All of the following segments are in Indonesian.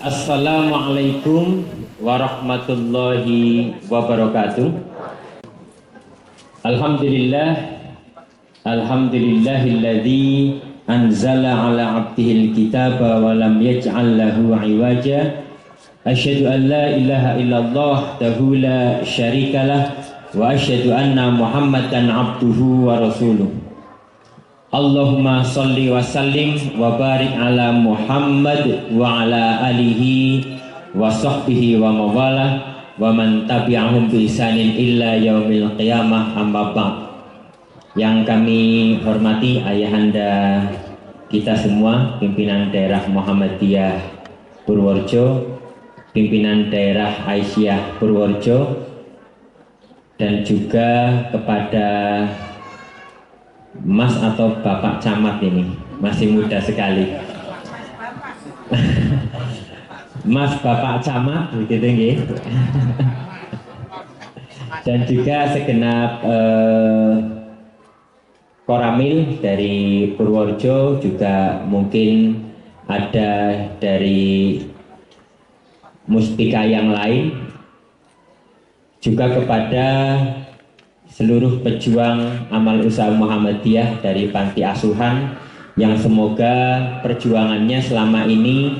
Assalamualaikum warahmatullahi wabarakatuh. Alhamdulillah, alhamdulillahilladzi anzala ala abdihil kitaba wa lam yaj'al lahu iwaja. Asyhadu an la ilaha illallah wahdahu la syarikalah wa asyhadu anna Muhammadan abduhu wa rasuluh. Allahumma salli wa sallim wa barik ala Muhammad wa ala alihi wa sahbihi wa mawala wa man tabi'ahum bi ihsanin illa yaumil qiyamah, amma ba'd. Yang kami hormati ayahanda kita semua, pimpinan daerah Muhammadiyah Purworejo, pimpinan daerah Aisyah Purworejo, dan juga kepada Mas atau Bapak Camat ini, masih muda sekali. Mas Bapak Camat, begitu nggih. Dan juga segenap Koramil dari Purworejo, juga mungkin ada dari Muspika yang lain, juga kepada seluruh pejuang amal usaha Muhammadiyah dari panti asuhan yang semoga perjuangannya selama ini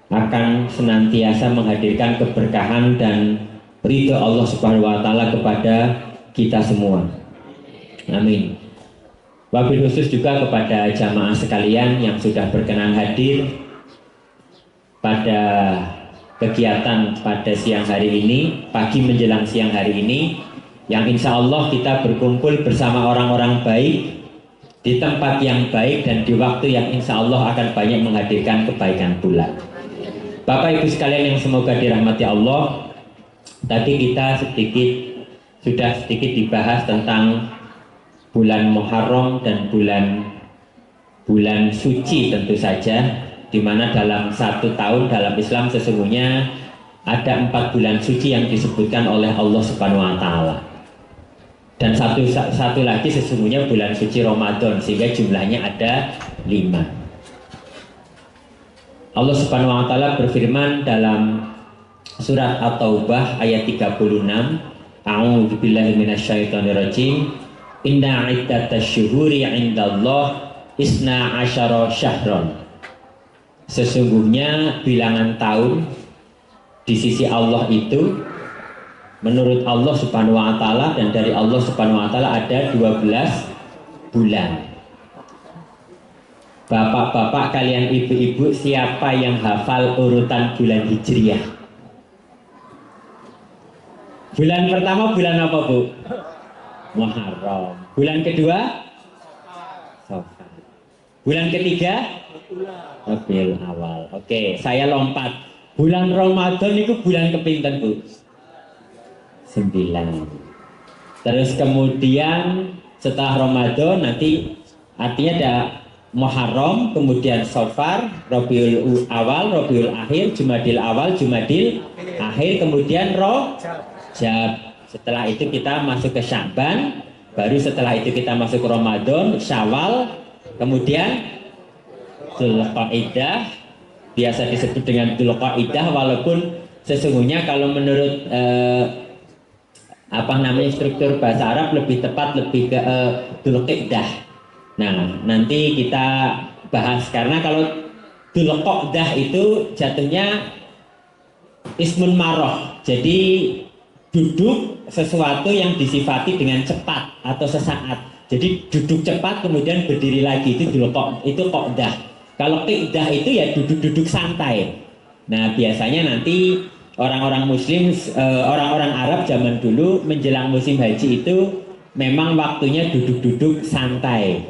akan senantiasa menghadirkan keberkahan dan ridho Allah Subhanahu wa taala kepada kita semua. Amin. Wabil khusus juga kepada jamaah sekalian yang sudah berkenan hadir pada kegiatan pada siang hari ini, pagi menjelang siang hari ini, yang insya Allah kita berkumpul bersama orang-orang baik di tempat yang baik dan di waktu yang insya Allah akan banyak menghadirkan kebaikan pula. Bapak Ibu sekalian yang semoga dirahmati Allah, tadi kita sudah sedikit dibahas tentang bulan Muharram dan bulan suci tentu saja, di mana dalam satu tahun dalam Islam sesungguhnya ada 4 bulan suci yang disebutkan oleh Allah Subhanahu wa taala. Dan satu lagi sesungguhnya bulan suci Ramadan, sehingga jumlahnya ada 5. Allah Subhanahu wa taala berfirman dalam surat At-Taubah ayat 36, A'udzu billahi minasyaitonir rajim. Inna iddatasyuhuri 'indallah isna asyara syahron. Sesungguhnya bilangan tahun di sisi Allah itu menurut Allah Subhanahu wa taala dan dari Allah Subhanahu wa taala ada 12 bulan. Bapak-bapak kalian, ibu-ibu, siapa yang hafal urutan bulan Hijriah? Bulan pertama bulan apa, Bu? Muharram. Bulan kedua? Safar. Bulan ketiga? Rabiul Awal. Oke, saya lompat. Bulan Ramadan itu bulan kepinten, Bu? 9. Terus kemudian setelah Ramadan nanti artinya ada Muharram, kemudian Safar, Rabiul Awal, Rabiul Akhir, Jumadil Awal, Jumadil Akhir, kemudian Rajab. Setelah itu kita masuk ke Sya'ban, baru setelah itu kita masuk ke Ramadan, Syawal, kemudian Dzulqa'dah, biasa disebut dengan Dzulqa'dah, walaupun sesungguhnya kalau menurut struktur bahasa Arab lebih tepat lebih ke Dzulqa'dah. Nah, nanti kita bahas, karena kalau Dzulqa'dah itu jatuhnya ismun maroh, jadi duduk sesuatu yang disifati dengan cepat atau sesaat. Jadi duduk cepat kemudian berdiri lagi, itu Qa'dah. Kalau Qi'dah itu ya duduk-duduk santai. Nah, biasanya nanti orang-orang Muslim, orang-orang Arab zaman dulu menjelang musim haji itu memang waktunya duduk-duduk santai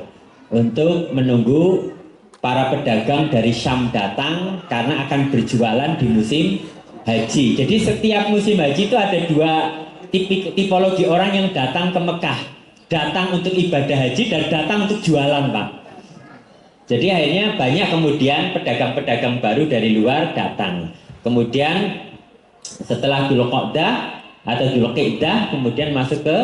untuk menunggu para pedagang dari Syam datang karena akan berjualan di musim haji. Jadi setiap musim haji itu ada 2 tipologi orang yang datang ke Mekah. Datang untuk ibadah haji dan datang untuk jualan, Pak. Jadi akhirnya banyak kemudian pedagang-pedagang baru dari luar datang. Kemudian setelah Dzulqa'dah atau Dzulqa'dah kemudian masuk ke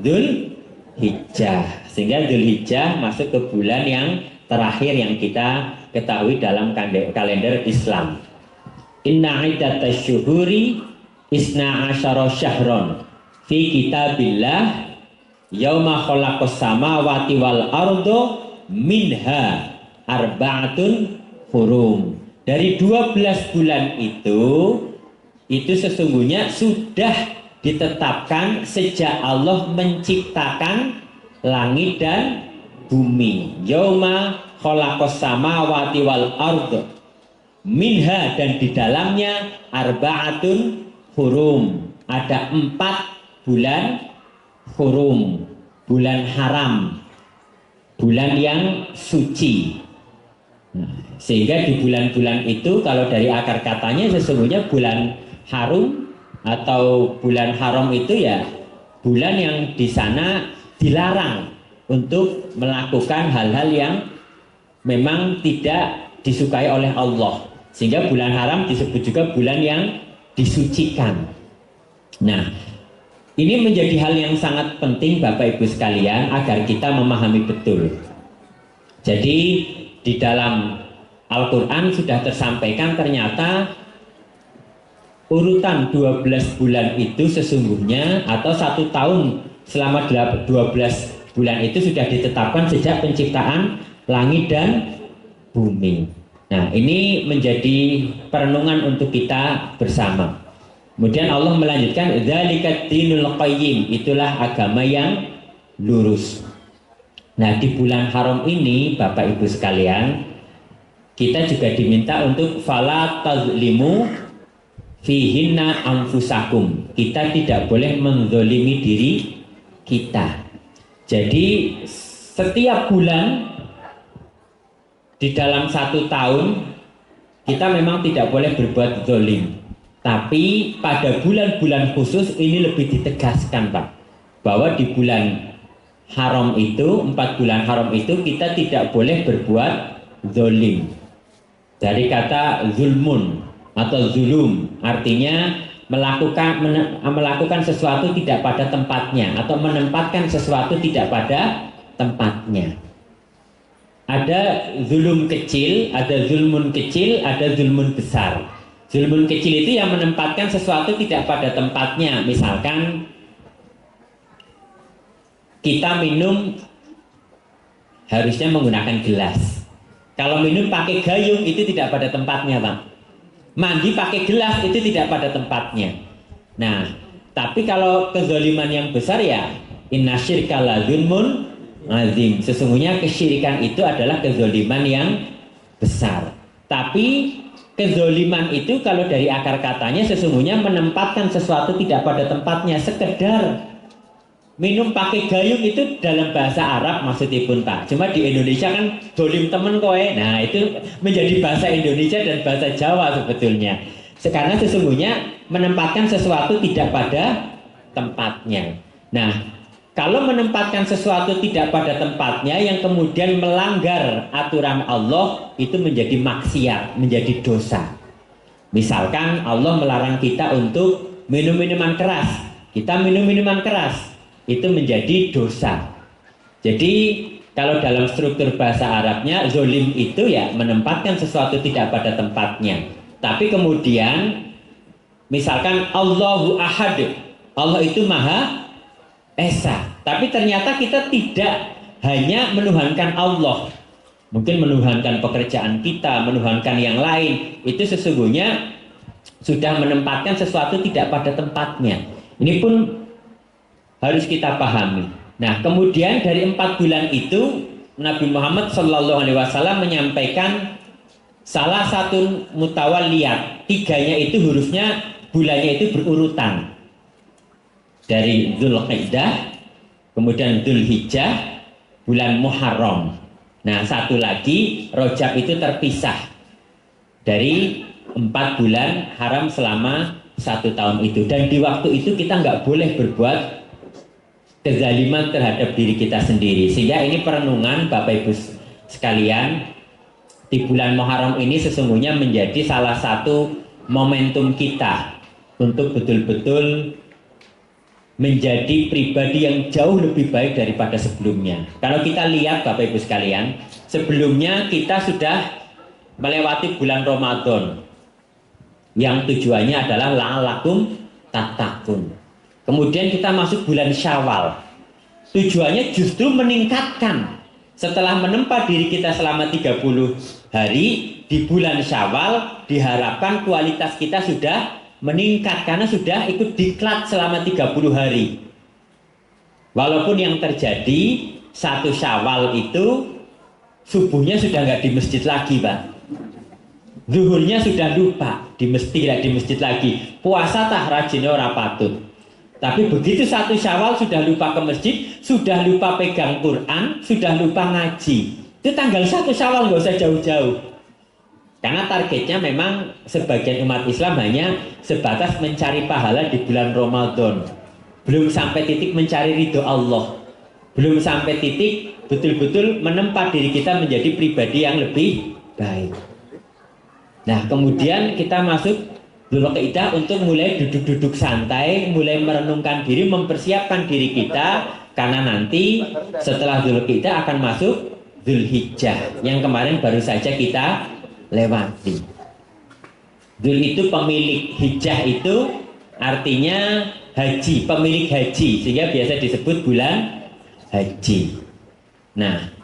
Dzulhijjah. Sehingga Dzulhijjah masuk ke bulan yang terakhir yang kita ketahui dalam kalender Islam. Inna iddatash syuhuri isna asyara syahron fi kitabillah yauma khalaqas samawati wal ardo minha arba'atun hurum. Dari 12 bulan itu sesungguhnya sudah ditetapkan sejak Allah menciptakan langit dan bumi. Yauma khalaqas samawati wal ardo minha, dan di dalamnya arba'atun hurum, ada 4 bulan hurum, bulan haram, bulan yang suci. Nah, sehingga di bulan-bulan itu kalau dari akar katanya sesungguhnya bulan harum atau bulan haram itu ya bulan yang di sana dilarang untuk melakukan hal-hal yang memang tidak disukai oleh Allah, sehingga bulan haram disebut juga bulan yang disucikan. Nah, ini menjadi hal yang sangat penting Bapak Ibu sekalian agar kita memahami betul. Jadi di dalam Al-Quran sudah tersampaikan ternyata urutan 12 bulan itu sesungguhnya atau 1 tahun selama 12 bulan itu sudah ditetapkan sejak penciptaan langit dan bumi. Nah, ini menjadi perenungan untuk kita bersama. Kemudian Allah melanjutkan dzalikat dinul qayyim, itulah agama yang lurus. Nah, di bulan haram ini Bapak Ibu sekalian, kita juga diminta untuk fala tazlimu fihinna anfusakum. Kita tidak boleh menzolimi diri kita. Jadi setiap bulan di dalam 1 tahun kita memang tidak boleh berbuat zolim. Tapi pada bulan-bulan khusus ini lebih ditegaskan Pak, bahwa di bulan haram itu, 4 bulan haram itu kita tidak boleh berbuat zolim. Dari kata zulmun atau zulum, artinya melakukan sesuatu tidak pada tempatnya atau menempatkan sesuatu tidak pada tempatnya. Ada zulum kecil, ada zulmun kecil, ada zulmun besar. Zulmun kecil itu yang menempatkan sesuatu tidak pada tempatnya. Misalkan kita minum harusnya menggunakan gelas. Kalau minum pakai gayung itu tidak pada tempatnya, Pak. Mandi pakai gelas itu tidak pada tempatnya. Nah, tapi kalau kezaliman yang besar ya inna syirka la zulmun azim. Sesungguhnya kesyirikan itu adalah kezaliman yang besar. Tapi kezaliman itu kalau dari akar katanya sesungguhnya menempatkan sesuatu tidak pada tempatnya. Sekedar minum pakai gayung itu dalam bahasa Arab maksudnya pun Pak. Cuma di Indonesia kan dolim temen kowe. Nah, itu menjadi bahasa Indonesia dan bahasa Jawa sebetulnya. Karena sesungguhnya menempatkan sesuatu tidak pada tempatnya. Nah, kalau menempatkan sesuatu tidak pada tempatnya yang kemudian melanggar aturan Allah, itu menjadi maksiat, menjadi dosa. Misalkan Allah melarang kita untuk minum minuman keras. Kita minum minuman keras, itu menjadi dosa. Jadi kalau dalam struktur bahasa Arabnya zolim itu ya menempatkan sesuatu tidak pada tempatnya. Tapi kemudian misalkan Allahu Ahad, Allah itu Maha Esa, tapi ternyata kita tidak hanya menuhankan Allah, mungkin menuhankan pekerjaan kita, menuhankan yang lain, itu sesungguhnya sudah menempatkan sesuatu tidak pada tempatnya. Ini pun harus kita pahami. Nah, kemudian dari 4 bulan itu Nabi Muhammad SAW menyampaikan salah satu mutawaliyat, 3-nya itu hurufnya bulannya itu berurutan dari Dzulqa'dah, kemudian Dzulhijjah, bulan Muharram. Nah, satu lagi Rajab itu terpisah dari 4 bulan haram selama 1 tahun itu. Dan di waktu itu kita nggak boleh berbuat kezaliman terhadap diri kita sendiri. Sehingga ini perenungan Bapak Ibu sekalian, di bulan Muharram ini sesungguhnya menjadi salah satu momentum kita untuk betul-betul menjadi pribadi yang jauh lebih baik daripada sebelumnya. Kalau kita lihat Bapak Ibu sekalian, sebelumnya kita sudah melewati bulan Ramadan yang tujuannya adalah la'allakum tattaqun. Kemudian kita masuk bulan Syawal. Tujuannya justru meningkatkan. Setelah menempa diri kita selama 30 hari, di bulan Syawal diharapkan kualitas kita sudah meningkat karena sudah ikut diklat selama 30 hari. Walaupun yang terjadi 1 Syawal itu subuhnya sudah nggak di masjid lagi, Pak. Zuhurnya sudah lupa di masjid lagi. Puasa tak rajin ora patut. Tapi begitu 1 Syawal sudah lupa ke masjid, sudah lupa pegang Quran, sudah lupa ngaji. Itu tanggal 1 Syawal nggak usah jauh-jauh. Karena targetnya memang sebagian umat Islam hanya sebatas mencari pahala di bulan Ramadan. Belum sampai titik mencari ridho Allah. Belum sampai titik betul-betul menempa diri kita menjadi pribadi yang lebih baik. Nah, kemudian kita masuk Dzulqa'dah untuk mulai duduk-duduk santai, mulai merenungkan diri, mempersiapkan diri kita, karena nanti setelah Dzulqa'dah akan masuk Dzulhijjah yang kemarin baru saja kita lewati. Dzul itu pemilik, hijjah itu artinya haji, pemilik haji, sehingga biasa disebut bulan haji. Nah,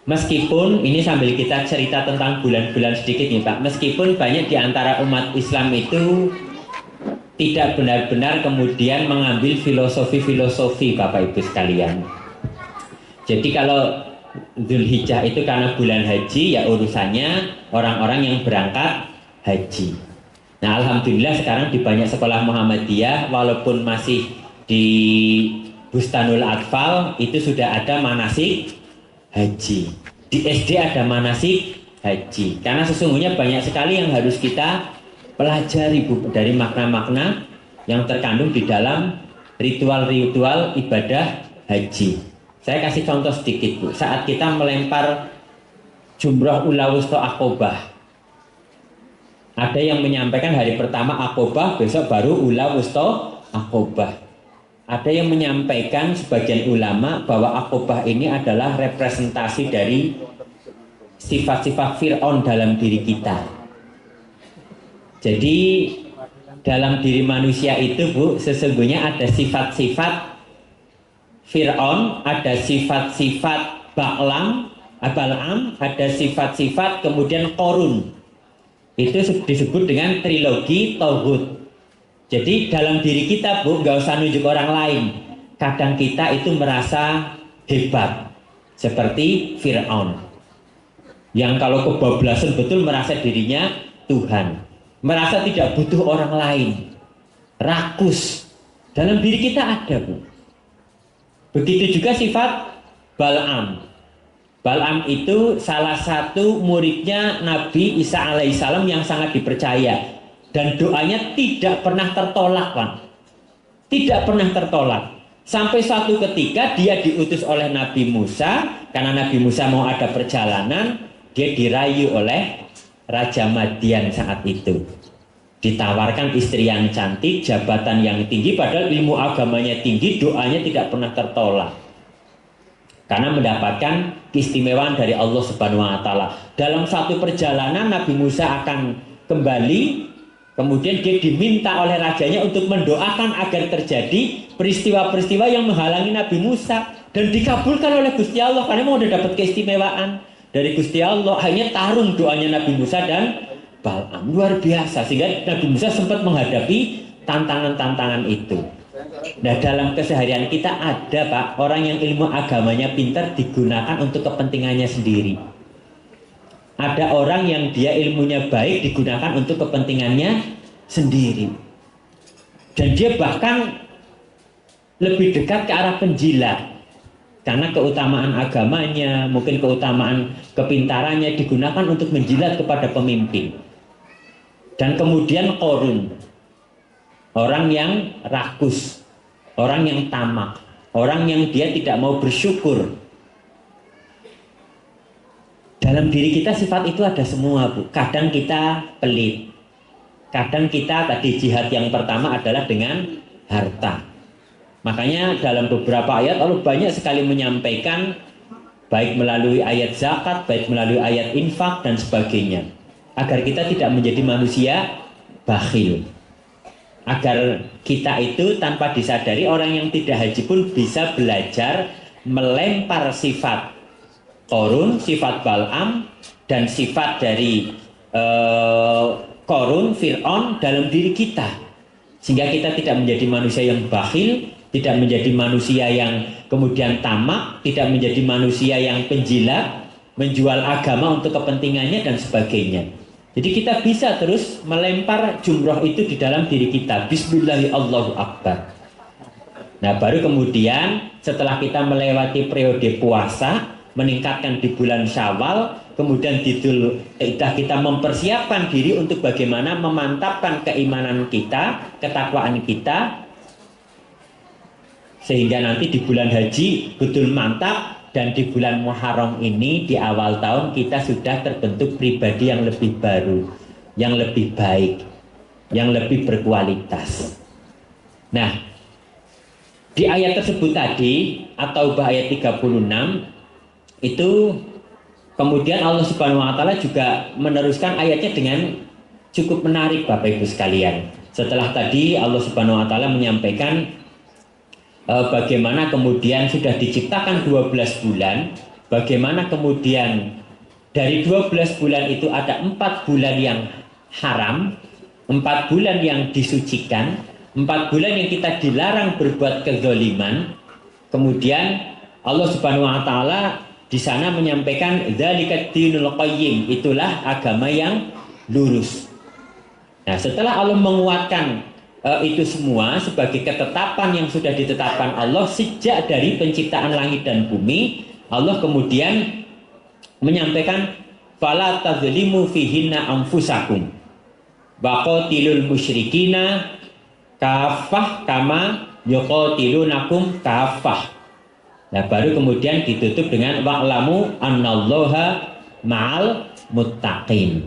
meskipun ini sambil kita cerita tentang bulan-bulan sedikit nih Pak, meskipun banyak di antara umat Islam itu tidak benar-benar kemudian mengambil filosofi-filosofi Bapak Ibu sekalian. Jadi kalau Dzulhijjah itu karena bulan haji, ya urusannya orang-orang yang berangkat haji. Nah, alhamdulillah sekarang di banyak sekolah Muhammadiyah, walaupun masih di Bustanul Atfal, itu sudah ada manasik haji. Di SD ada manasik haji. Karena sesungguhnya banyak sekali yang harus kita pelajari Bu, dari makna-makna yang terkandung di dalam ritual-ritual ibadah haji. Saya kasih contoh sedikit Bu. Saat kita melempar jumrah ula wusta Aqobah, ada yang menyampaikan hari pertama Aqobah, besok baru ula wusta Aqobah. Ada yang menyampaikan sebagian ulama bahwa Aqobah ini adalah representasi dari sifat-sifat Fir'aun dalam diri kita. Jadi dalam diri manusia itu Bu, sesungguhnya ada sifat-sifat Fir'aun, ada sifat-sifat Ba'lam, ada sifat-sifat kemudian Qorun. Itu disebut dengan trilogi Tauhud. Jadi dalam diri kita Bu, nggak usah nunjuk orang lain. Kadang kita itu merasa hebat, seperti Fir'aun, yang kalau kebablasan betul merasa dirinya Tuhan, merasa tidak butuh orang lain, rakus. Dalam diri kita ada Bu. Begitu juga sifat Bal'am. Bal'am itu salah satu muridnya Nabi Isa alaihissalam yang sangat dipercaya, dan doanya tidak pernah tertolak Pak. Tidak pernah tertolak. Sampai suatu ketika dia diutus oleh Nabi Musa, karena Nabi Musa mau ada perjalanan, dia dirayu oleh Raja Madian saat itu. Ditawarkan istri yang cantik, jabatan yang tinggi, padahal ilmu agamanya tinggi, doanya tidak pernah tertolak. Karena mendapatkan keistimewaan dari Allah Subhanahu wa taala. Dalam satu perjalanan Nabi Musa akan kembali, kemudian dia diminta oleh rajanya untuk mendoakan agar terjadi peristiwa-peristiwa yang menghalangi Nabi Musa, dan dikabulkan oleh Gusti Allah karena mau udah dapat keistimewaan dari Gusti Allah. Akhirnya tarung doanya Nabi Musa dan Bal'am, luar biasa, sehingga Nabi Musa sempat menghadapi tantangan-tantangan itu. Nah, dalam keseharian kita ada Pak, orang yang ilmu agamanya pintar digunakan untuk kepentingannya sendiri. Ada orang yang dia ilmunya baik digunakan untuk kepentingannya sendiri. Dan dia bahkan lebih dekat ke arah penjilat. Karena keutamaan agamanya, mungkin keutamaan kepintarannya digunakan untuk menjilat kepada pemimpin. Dan kemudian Qorun, orang yang rakus, orang yang tamak, orang yang dia tidak mau bersyukur. Dalam diri kita sifat itu ada semua Bu. Kadang kita pelit, kadang kita tadi jihad yang pertama adalah dengan harta. Makanya dalam beberapa ayat Allah banyak sekali menyampaikan baik melalui ayat zakat, baik melalui ayat infak dan sebagainya, agar kita tidak menjadi manusia bakhil, agar kita itu tanpa disadari, orang yang tidak haji pun bisa belajar melempar sifat Korun, sifat Bal'am, dan sifat dari Korun, Fir'aun dalam diri kita, sehingga kita tidak menjadi manusia yang bakhil, tidak menjadi manusia yang kemudian tamak, tidak menjadi manusia yang penjilat, menjual agama untuk kepentingannya dan sebagainya. Jadi kita bisa terus melempar jumroh itu di dalam diri kita. Bismillahirrahmanirrahim, Allahu Akbar. Nah, baru kemudian setelah kita melewati periode puasa, meningkatkan di bulan Syawal, kemudian di Dzul Qa'dah kita mempersiapkan diri untuk bagaimana memantapkan keimanan kita, ketakwaan kita, sehingga nanti di bulan haji betul mantap. Dan di bulan Muharram ini, di awal tahun, kita sudah terbentuk pribadi yang lebih baru, yang lebih baik, yang lebih berkualitas. Nah, di ayat tersebut tadi, atau ayat 36, itu kemudian Allah Subhanahu wa Ta'ala juga meneruskan ayatnya dengan cukup menarik, Bapak Ibu sekalian. Setelah tadi Allah Subhanahu wa Ta'ala menyampaikan bagaimana kemudian sudah diciptakan 12 bulan, bagaimana kemudian dari 12 bulan itu ada 4 bulan yang haram, 4 bulan yang disucikan, 4 bulan yang kita dilarang berbuat kezaliman. Kemudian Allah Subhanahu wa Ta'ala di sana menyampaikan dzalikat dinul qayyim, itulah agama yang lurus. Nah, setelah Allah menguatkan itu semua sebagai ketetapan yang sudah ditetapkan Allah sejak dari penciptaan langit dan bumi, Allah kemudian menyampaikan fala tadzlimu fihinna anfusakum wa qatilul musyrikina kafah kama yuqatilunakum kafah. Nah, baru kemudian ditutup dengan wa'lamu annallaha ma'al muttaqin.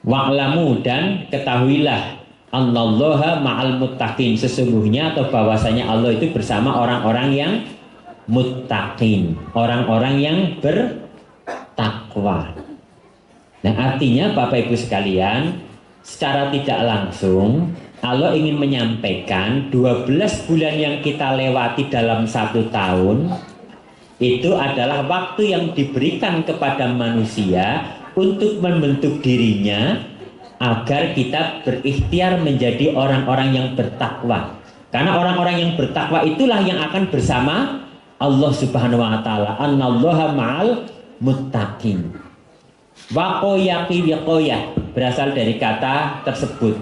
Wa'lamu, dan ketahuilah, Annallaha ma'al muttaqin, sesungguhnya atau bahwasanya Allah itu bersama orang-orang yang muttaqin, orang-orang yang bertakwa. Nah, artinya Bapak Ibu sekalian, secara tidak langsung Allah ingin menyampaikan 12 bulan yang kita lewati dalam 1 tahun itu adalah waktu yang diberikan kepada manusia untuk membentuk dirinya agar kita berikhtiar menjadi orang-orang yang bertakwa. Karena orang-orang yang bertakwa itulah yang akan bersama Allah Subhanahu wa Ta'ala. Annallaha ma'al muttaqin. Waqoyaki wiqoyah berasal dari kata tersebut.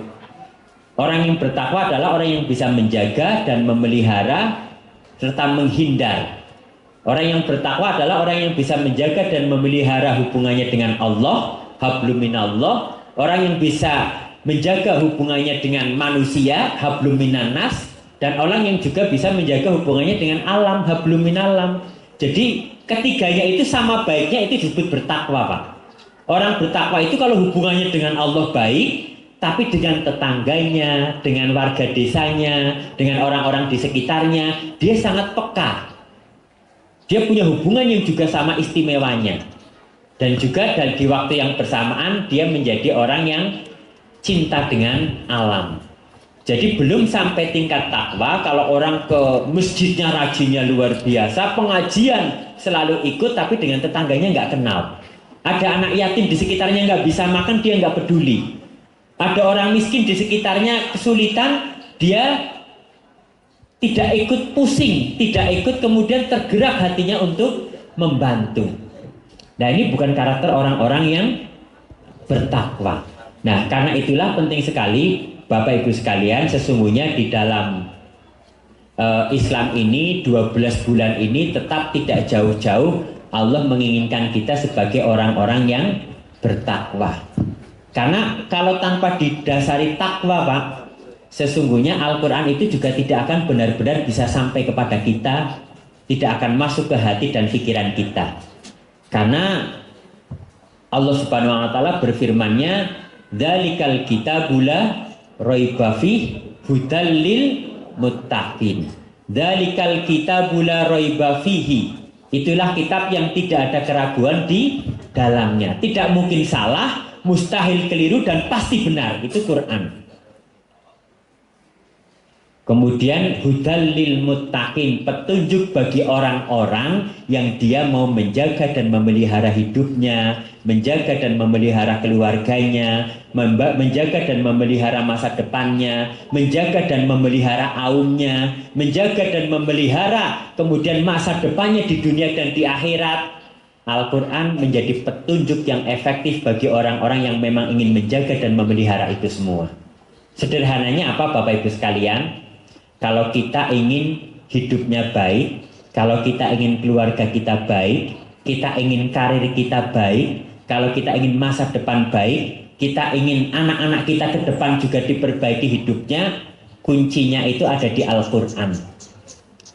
Orang yang bertakwa adalah orang yang bisa menjaga dan memelihara serta menghindar. Orang yang bertakwa adalah orang yang bisa menjaga dan memelihara hubungannya dengan Allah, hablum minallah. Orang yang bisa menjaga hubungannya dengan manusia, hablum minannas, dan orang yang juga bisa menjaga hubungannya dengan alam, hablum minalam. Jadi ketiganya itu sama baiknya, itu disebut bertakwa, Pak. Orang bertakwa itu kalau hubungannya dengan Allah baik, tapi dengan tetangganya, dengan warga desanya, dengan orang-orang di sekitarnya, dia sangat peka. Dia punya hubungan yang juga sama istimewanya. Dan juga di waktu yang bersamaan dia menjadi orang yang cinta dengan alam. Jadi belum sampai tingkat takwa. Kalau orang ke masjidnya rajinnya luar biasa, pengajian selalu ikut, tapi dengan tetangganya nggak kenal. Ada anak yatim di sekitarnya nggak bisa makan, dia nggak peduli. Ada orang miskin di sekitarnya kesulitan, dia tidak ikut pusing, tidak ikut kemudian tergerak hatinya untuk membantu. Nah, ini bukan karakter orang-orang yang bertakwa. Nah, karena itulah penting sekali Bapak Ibu sekalian, sesungguhnya di dalam Islam ini 12 bulan ini tetap tidak jauh-jauh Allah menginginkan kita sebagai orang-orang yang bertakwa. Karena kalau tanpa didasari takwa, Pak, sesungguhnya Al-Quran itu juga tidak akan benar-benar bisa sampai kepada kita, tidak akan masuk ke hati dan pikiran kita. Karena Allah Subhanahu wa Ta'ala berfirman-Nya, "Dzalikal kitabul la raiba fihi hudal lil muttaqin." Dzalikal kitabul la raiba fihi. Itulah kitab yang tidak ada keraguan di dalamnya. Tidak mungkin salah, mustahil keliru, dan pasti benar. Itu Quran. Kemudian hudal lil muttaqin, petunjuk bagi orang-orang yang dia mau menjaga dan memelihara hidupnya, menjaga dan memelihara keluarganya, menjaga dan memelihara masa depannya, menjaga dan memelihara aumnya, menjaga dan memelihara kemudian masa depannya di dunia dan di akhirat. Al-Quran menjadi petunjuk yang efektif bagi orang-orang yang memang ingin menjaga dan memelihara itu semua. Sederhananya apa Bapak Ibu sekalian? Kalau kita ingin hidupnya baik, kalau kita ingin keluarga kita baik, kita ingin karir kita baik, kalau kita ingin masa depan baik, kita ingin anak-anak kita ke depan juga diperbaiki hidupnya, kuncinya itu ada di Al-Quran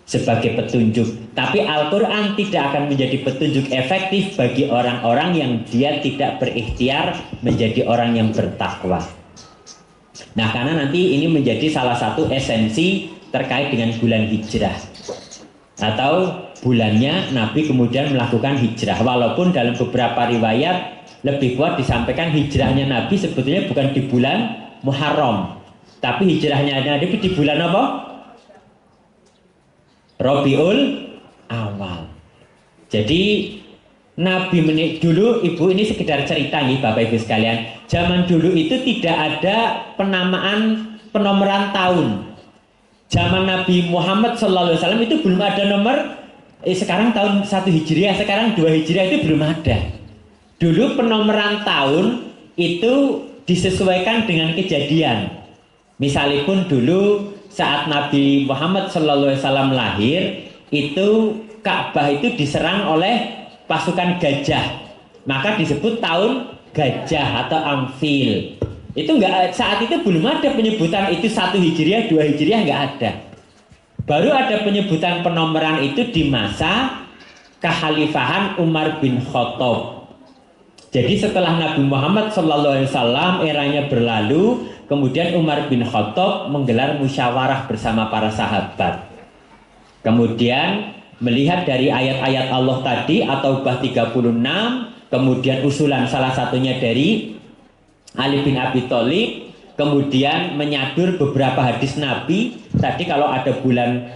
sebagai petunjuk. Tapi Al-Quran tidak akan menjadi petunjuk efektif bagi orang-orang yang dia tidak berikhtiar menjadi orang yang bertakwa. Nah, karena nanti ini menjadi salah satu esensi terkait dengan bulan hijrah, atau bulannya Nabi kemudian melakukan hijrah. Walaupun dalam beberapa riwayat lebih kuat disampaikan hijrahnya Nabi sebetulnya bukan di bulan Muharram, tapi hijrahnya Nabi di bulan apa? Rabiul Awal. Jadi Nabi dulu, Ibu, ini sekedar cerita nih Bapak Ibu sekalian. Zaman dulu itu tidak ada penomoran tahun. Zaman Nabi Muhammad SAW itu belum ada nomor, sekarang tahun 1 Hijriah, sekarang 2 Hijriah, itu belum ada. Dulu penomoran tahun itu disesuaikan dengan kejadian. Misalipun dulu saat Nabi Muhammad SAW lahir, itu Ka'bah itu diserang oleh pasukan gajah, maka disebut tahun gajah atau Amfil. Itu enggak, saat itu belum ada penyebutan itu 1 Hijriah, 2 Hijriah, enggak ada. Baru ada penyebutan penomoran itu di masa kekhalifahan Umar bin Khattab. Jadi setelah Nabi Muhammad SAW eranya berlalu, kemudian Umar bin Khattab menggelar musyawarah bersama para sahabat. Kemudian melihat dari ayat-ayat Allah tadi atau Taubah 36, kemudian usulan salah satunya dari Ali bin Abi Thalib, kemudian menyadur beberapa hadis Nabi. Tadi kalau ada bulan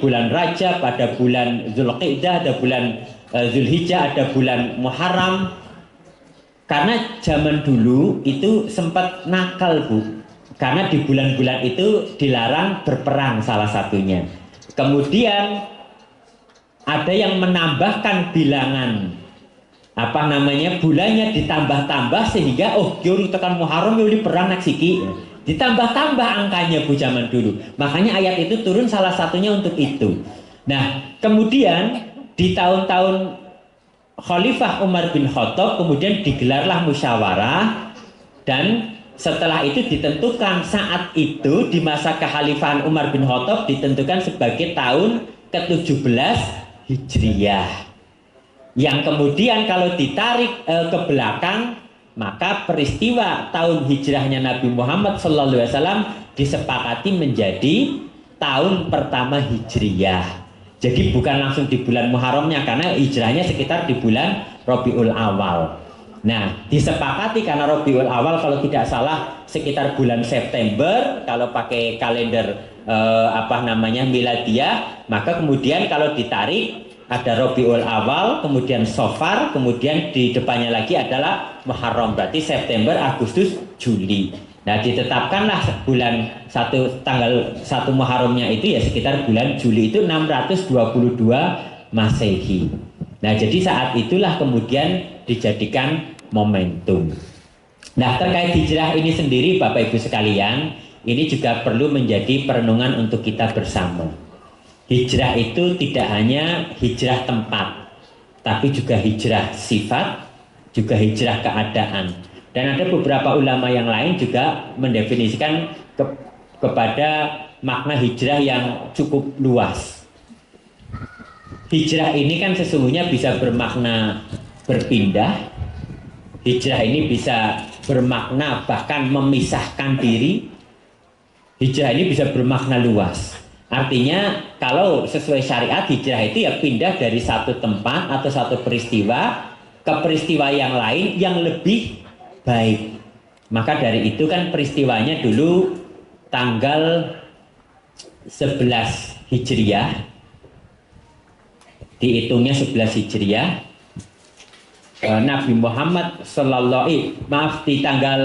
bulan Rajab, ada bulan Zulqa'dah, ada bulan Zulhijjah, ada bulan Muharram. Karena zaman dulu itu sempat nakal, Bu. Karena di bulan-bulan itu dilarang berperang salah satunya. Kemudian ada yang menambahkan bilangan bulannya ditambah-tambah sehingga gyuri tekan Muharram yuli perang naksiki, ditambah-tambah angkanya Bu zaman dulu. Makanya ayat itu turun salah satunya untuk itu. Nah, kemudian di tahun-tahun Khalifah Umar bin Khattab kemudian digelarlah musyawarah, dan setelah itu ditentukan saat itu di masa kekhalifahan Umar bin Khattab ditentukan sebagai tahun ke-17 Hijriyah. Yang kemudian kalau ditarik ke belakang, maka peristiwa tahun hijrahnya Nabi Muhammad SAW disepakati menjadi tahun pertama Hijriyah. Jadi bukan langsung di bulan Muharramnya, karena hijrahnya sekitar di bulan Rabiul Awal. Nah, disepakati karena Rabiul Awal kalau tidak salah sekitar bulan September kalau pakai kalender Miladiyah, maka kemudian kalau ditarik ada Rabiul Awal, kemudian Safar, kemudian di depannya lagi adalah Muharram, berarti September, Agustus, Juli. Nah, ditetapkanlah bulan tanggal 1 Muharramnya itu ya sekitar bulan Juli, itu 622 Masehi. Nah, jadi saat itulah kemudian dijadikan momentum. Nah, terkait hijrah ini sendiri Bapak Ibu sekalian, ini juga perlu menjadi perenungan untuk kita bersama. Hijrah itu tidak hanya hijrah tempat, tapi juga hijrah sifat, juga hijrah keadaan. Dan ada beberapa ulama yang lain juga mendefinisikan kepada makna hijrah yang cukup luas. Hijrah ini kan sesungguhnya bisa bermakna berpindah. Hijrah ini bisa bermakna bahkan memisahkan diri. Hijrah ini bisa bermakna luas. Artinya kalau sesuai syariat hijrah itu ya pindah dari satu tempat atau satu peristiwa ke peristiwa yang lain yang lebih baik. Maka dari itu kan peristiwanya dulu tanggal 11 Hijriah, dihitungnya 11 Hijriah, Nabi Muhammad maaf di tanggal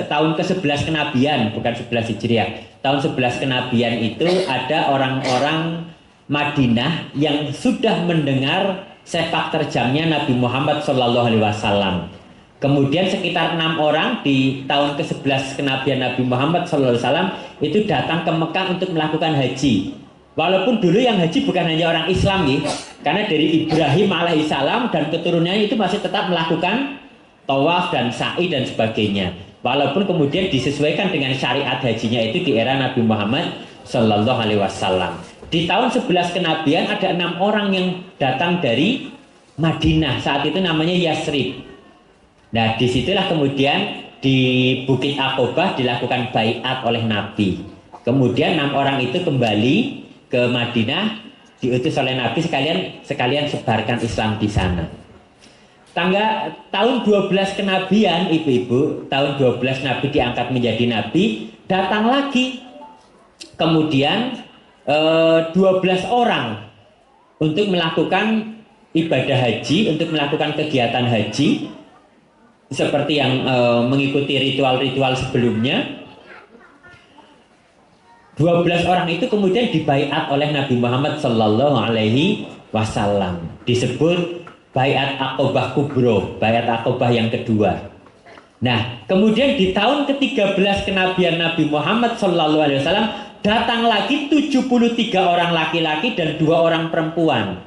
tahun ke-11 kenabian, bukan 11 Hijriah. Tahun 11 kenabian itu ada orang-orang Madinah yang sudah mendengar sepak terjangnya Nabi Muhammad SAW. Kemudian sekitar 6 orang di tahun ke-11 kenabian Nabi Muhammad SAW itu datang ke Mekah untuk melakukan haji. Walaupun dulu yang haji bukan hanya orang Islam ya, karena dari Ibrahim alaihissalam dan keturunannya itu masih tetap melakukan tawaf dan sa'i dan sebagainya. Walaupun kemudian disesuaikan dengan syariat hajinya itu di era Nabi Muhammad Sallallahu Alaihi Wasallam. Di tahun 11 kenabian ada 6 orang yang datang dari Madinah, saat itu namanya Yasrib. Nah disitulah kemudian di Bukit Aqobah dilakukan baiat oleh Nabi. Kemudian 6 orang itu kembali ke Madinah, diutus oleh Nabi sekalian sebarkan Islam di sana. Tahun 12 kenabian, ibu-ibu, tahun 12 Nabi diangkat menjadi Nabi, datang lagi kemudian 12 orang untuk melakukan ibadah haji, untuk melakukan kegiatan haji seperti yang mengikuti ritual-ritual sebelumnya. 12 orang itu kemudian dibaiat oleh Nabi Muhammad Sallallahu Alaihi Wasallam. Disebut baiat Aqobah Kubro, baiat Aqobah yang kedua. Nah, kemudian di tahun ke-13 kenabian Nabi Muhammad Sallallahu Alaihi Wasallam datang lagi 73 orang laki-laki dan 2 orang perempuan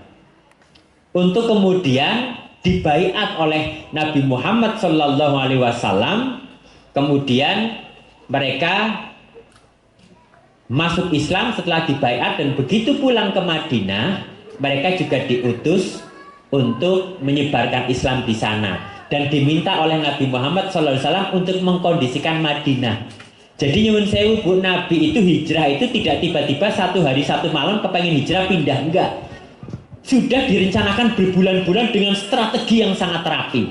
untuk kemudian dibaiat oleh Nabi Muhammad Sallallahu Alaihi Wasallam. Kemudian mereka masuk Islam setelah dibaiat, dan begitu pulang ke Madinah mereka juga diutus untuk menyebarkan Islam di sana dan diminta oleh Nabi Muhammad SAW untuk mengkondisikan Madinah. Jadi nyuwun sewu Bu, Nabi itu hijrah itu tidak tiba-tiba satu hari satu malam kepengen hijrah pindah, enggak. Sudah direncanakan berbulan-bulan dengan strategi yang sangat rapi.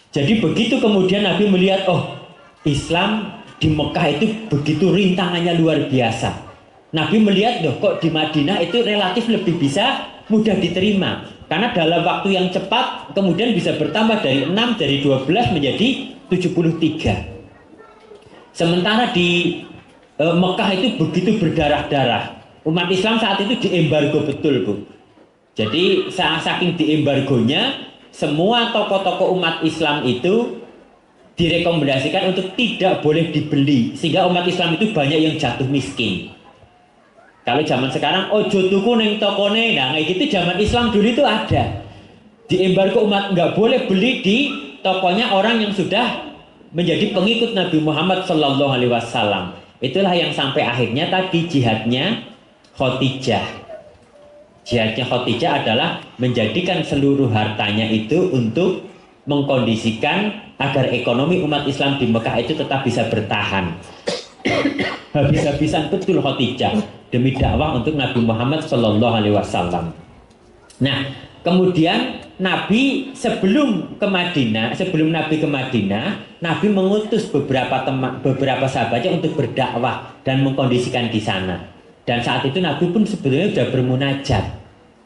Jadi begitu kemudian Nabi melihat, oh Islam di Mekah itu begitu rintangannya luar biasa. Nabi melihat loh kok di Madinah itu relatif lebih bisa mudah diterima. Karena dalam waktu yang cepat kemudian bisa bertambah dari 6, dari 12 menjadi 73. Sementara di Mekah itu begitu berdarah-darah. Umat Islam saat itu diembargo betul Bu. Jadi saking diembargonya, semua tokoh-tokoh umat Islam itu direkomendasikan untuk tidak boleh dibeli, sehingga umat Islam itu banyak yang jatuh miskin. Kalau zaman sekarang ojo tuku neng tokone, nah kayak gitu zaman Islam dulu itu ada. Di embargo umat nggak boleh beli di tokonya orang yang sudah menjadi pengikut Nabi Muhammad Sallallahu Alaihi Wasallam. Itulah yang sampai akhirnya tadi jihadnya Khadijah. Jihadnya Khadijah adalah menjadikan seluruh hartanya itu untuk mengkondisikan agar ekonomi umat Islam di Mekah itu tetap bisa bertahan. Habis-habisan betul Khadijah demi dakwah untuk Nabi Muhammad Sallallahu Alaihi Wasallam. Nah, kemudian Nabi sebelum Nabi ke Madinah, Nabi mengutus beberapa sahabatnya untuk berdakwah dan mengkondisikan di sana. Dan saat itu Nabi pun sebetulnya sudah bermunajat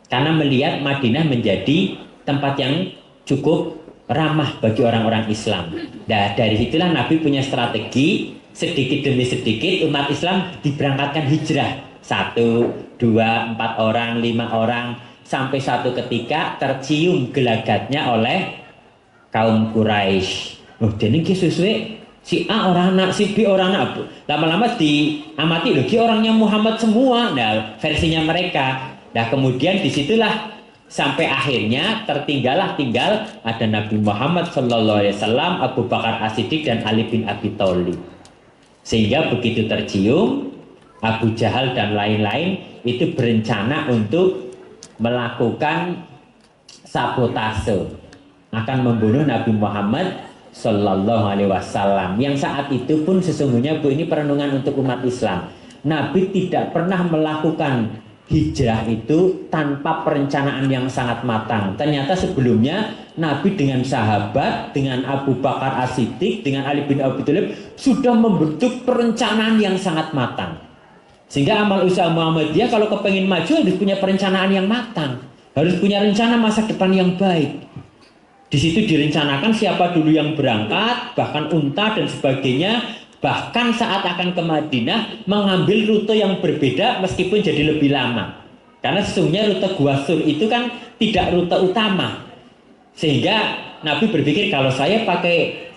karena melihat Madinah menjadi tempat yang cukup ramah bagi orang-orang Islam. Nah, dari situlah Nabi punya strategi, sedikit demi sedikit umat Islam diberangkatkan hijrah. 1, 2, 4 orang, 5 orang, sampai satu ketika tercium gelagatnya oleh kaum Quraisy. Oh, jadi sesuai si A orang anak, si B orang anak. Lama-lama diamati loh, ki orangnya Muhammad semua. Nah, versinya mereka. Nah, kemudian disitulah sampai akhirnya tinggal ada Nabi Muhammad SAW, Abu Bakar As-Siddiq dan Ali bin Abi Thalib. Sehingga begitu tercium, Abu Jahal dan lain-lain itu berencana untuk melakukan sabotase, akan membunuh Nabi Muhammad Sallallahu Alaihi Wasallam. Yang saat itu pun sesungguhnya Bu, ini perenungan untuk umat Islam. Nabi tidak pernah melakukan hijrah itu tanpa perencanaan yang sangat matang. Ternyata sebelumnya Nabi dengan sahabat, dengan Abu Bakar As-Siddiq, dengan Ali bin Abi Thalib sudah membentuk perencanaan yang sangat matang. Sehingga amal usaha Muhammadiyah kalau kepengen maju harus punya perencanaan yang matang, harus punya rencana masa depan yang baik. Di situ direncanakan siapa dulu yang berangkat, bahkan unta dan sebagainya. Bahkan saat akan ke Madinah mengambil rute yang berbeda meskipun jadi lebih lama. Karena sesungguhnya rute Gua Sur itu kan tidak rute utama. Sehingga Nabi berpikir kalau saya pakai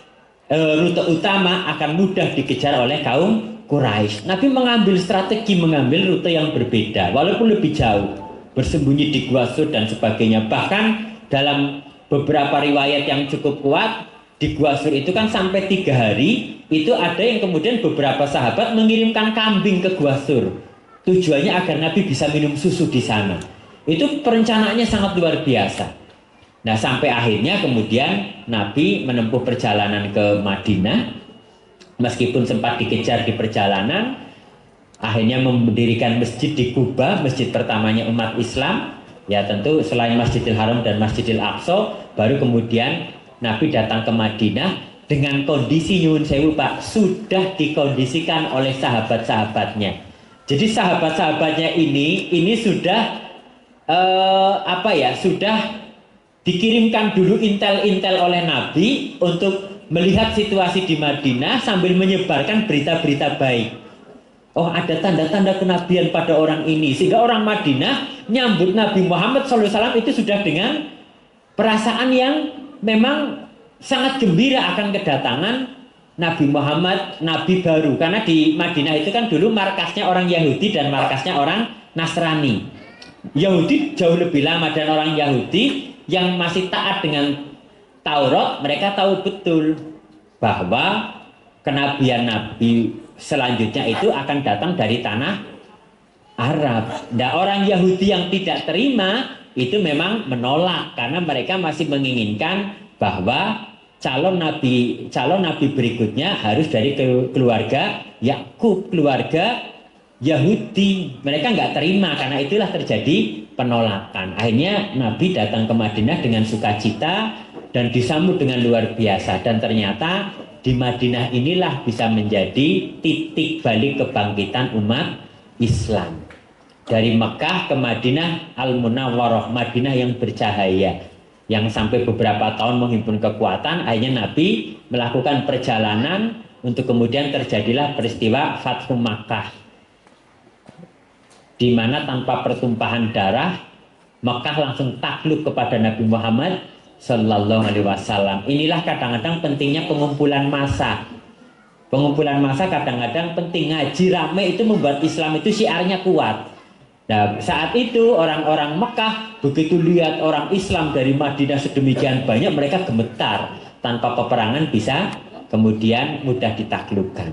rute utama akan mudah dikejar oleh kaum Quraisy. Nabi mengambil strategi mengambil rute yang berbeda walaupun lebih jauh, bersembunyi di Gua Sur dan sebagainya. Bahkan dalam beberapa riwayat yang cukup kuat, di Gua Sur itu kan sampai 3 hari. Itu ada yang kemudian beberapa sahabat mengirimkan kambing ke Gua Sur. Tujuannya agar Nabi bisa minum susu di sana. Itu perencanaannya sangat luar biasa. Nah, sampai akhirnya kemudian Nabi menempuh perjalanan ke Madinah. Meskipun sempat dikejar di perjalanan, akhirnya mendirikan masjid di Kuba, masjid pertamanya umat Islam. Ya tentu selain Masjidil Haram dan Masjidil Aqsa, baru kemudian Nabi datang ke Madinah dengan kondisi nyuwun sewu Pak, sudah dikondisikan oleh sahabat-sahabatnya. Jadi sahabat-sahabatnya ini sudah sudah dikirimkan dulu intel-intel oleh Nabi untuk melihat situasi di Madinah sambil menyebarkan berita-berita baik. Oh, ada tanda-tanda kenabian pada orang ini, sehingga orang Madinah nyambut Nabi Muhammad SAW itu sudah dengan perasaan yang memang sangat gembira akan kedatangan Nabi Muhammad, Nabi baru. Karena di Madinah itu kan dulu markasnya orang Yahudi dan markasnya orang Nasrani. Yahudi jauh lebih lama, dan orang Yahudi yang masih taat dengan Taurat, mereka tahu betul bahwa kenabian Nabi selanjutnya itu akan datang dari tanah Arab. Nah, orang Yahudi yang tidak terima itu memang menolak karena mereka masih menginginkan bahwa calon nabi berikutnya harus dari keluarga Yakub, keluarga Yahudi. Mereka nggak terima, karena itulah terjadi penolakan. Akhirnya Nabi datang ke Madinah dengan sukacita dan disambut dengan luar biasa, dan ternyata di Madinah inilah bisa menjadi titik balik kebangkitan umat Islam. Dari Mekah ke Madinah Al-Munawwarah, Madinah yang bercahaya, yang sampai beberapa tahun menghimpun kekuatan. Akhirnya Nabi melakukan perjalanan untuk kemudian terjadilah peristiwa Fathu Makkah, di mana tanpa pertumpahan darah Makkah langsung takluk kepada Nabi Muhammad Sallallahu Alaihi Wasallam. Inilah kadang-kadang pentingnya pengumpulan massa. Pengumpulan massa kadang-kadang penting. Ngaji rame itu membuat Islam itu syiarnya kuat. Nah, saat itu orang-orang Mekah begitu lihat orang Islam dari Madinah sedemikian banyak, mereka gemetar. Tanpa peperangan bisa kemudian mudah ditaklukkan.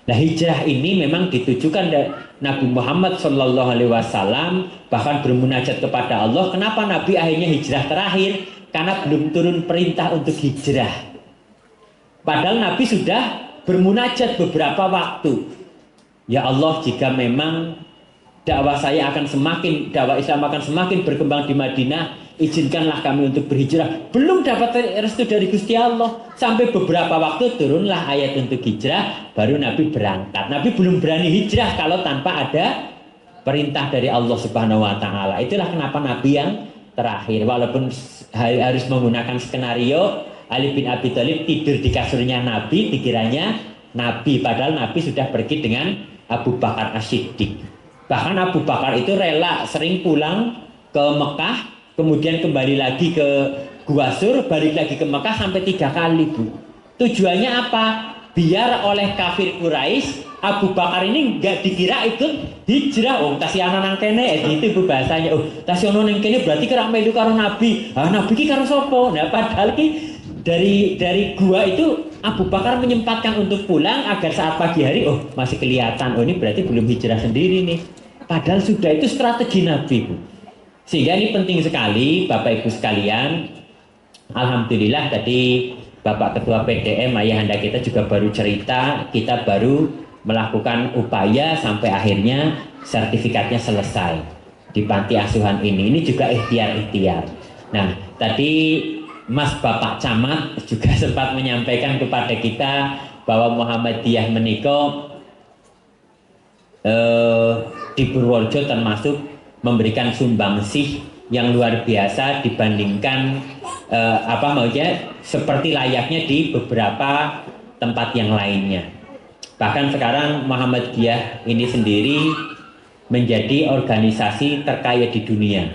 Nah, hijrah ini memang ditujukan dari Nabi Muhammad Shallallahu Alaihi Wasallam, bahkan bermunajat kepada Allah. Kenapa Nabi akhirnya hijrah terakhir? Karena belum turun perintah untuk hijrah. Padahal Nabi sudah bermunajat beberapa waktu. Ya Allah, jika memang dakwah Islam akan semakin berkembang di Madinah, izinkanlah kami untuk berhijrah. Belum dapat restu dari Gusti Allah, sampai beberapa waktu turunlah ayat untuk hijrah, baru Nabi berangkat. Nabi belum berani hijrah kalau tanpa ada perintah dari Allah Subhanahu wa taala. Itulah kenapa Nabi yang terakhir, walaupun harus menggunakan skenario Ali bin Abi Thalib tidur di kasurnya Nabi, dikiranya Nabi, padahal Nabi sudah pergi dengan Abu Bakar As-Siddiq. Bahkan Abu Bakar itu rela sering pulang ke Mekah, kemudian kembali lagi ke Gua Sur, balik lagi ke Mekah sampai 3 kali, Bu. Tujuannya apa? Biar oleh kafir Quraisy Abu Bakar ini nggak dikira ikut hijrah. Oh, tasih ana nang kene, gitu Bu bahasanya. Oh, tasih ana nang kene berarti kira melu karo Nabi. Ah, Nabi ki karo sapa? Nah, padahal ki dari gua itu Abu Bakar menyempatkan untuk pulang agar saat pagi hari, oh masih kelihatan, oh ini berarti belum hijrah sendiri nih. Padahal sudah, itu strategi Nabi, Bu. Sehingga ini penting sekali Bapak Ibu sekalian. Alhamdulillah tadi Bapak Ketua PDM, ayahanda kita juga baru cerita, kita baru melakukan upaya sampai akhirnya sertifikatnya selesai di panti asuhan ini. Ini juga ikhtiar-ikhtiar. Nah, tadi Mas Bapak Camat juga sempat menyampaikan kepada kita bahwa Muhammadiyah menika di Purworejo termasuk memberikan sumbangsih yang luar biasa dibandingkan seperti layaknya di beberapa tempat yang lainnya. Bahkan sekarang Muhammadiyah ini sendiri menjadi organisasi terkaya di dunia,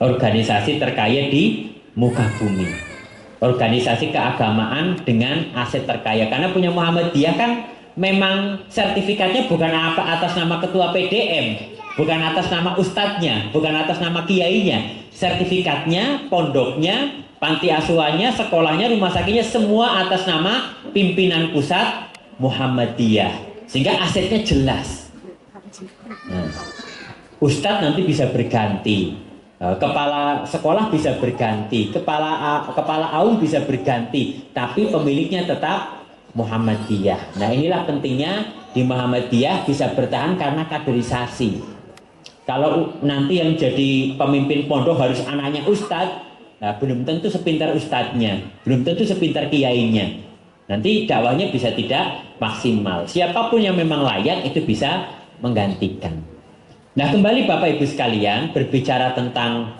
organisasi terkaya di muka bumi, organisasi keagamaan dengan aset terkaya. Karena punya Muhammadiyah kan memang sertifikatnya bukan atas nama ketua PDM, bukan atas nama ustadznya, bukan atas nama kiainya. Sertifikatnya, pondoknya, panti asuhannya, sekolahnya, rumah sakitnya semua atas nama pimpinan pusat Muhammadiyah. Sehingga asetnya jelas. Nah, ustadz nanti bisa berganti, kepala sekolah bisa berganti, kepala aum bisa berganti, tapi pemiliknya tetap Muhammadiyah. Nah, inilah pentingnya di Muhammadiyah bisa bertahan karena kaderisasi. Kalau nanti yang jadi pemimpin pondok harus anaknya ustadz, nah belum tentu sepintar ustadznya, belum tentu sepintar kiainya. Nanti dakwahnya bisa tidak maksimal. Siapapun yang memang layak itu bisa menggantikan. Nah, kembali Bapak Ibu sekalian, berbicara tentang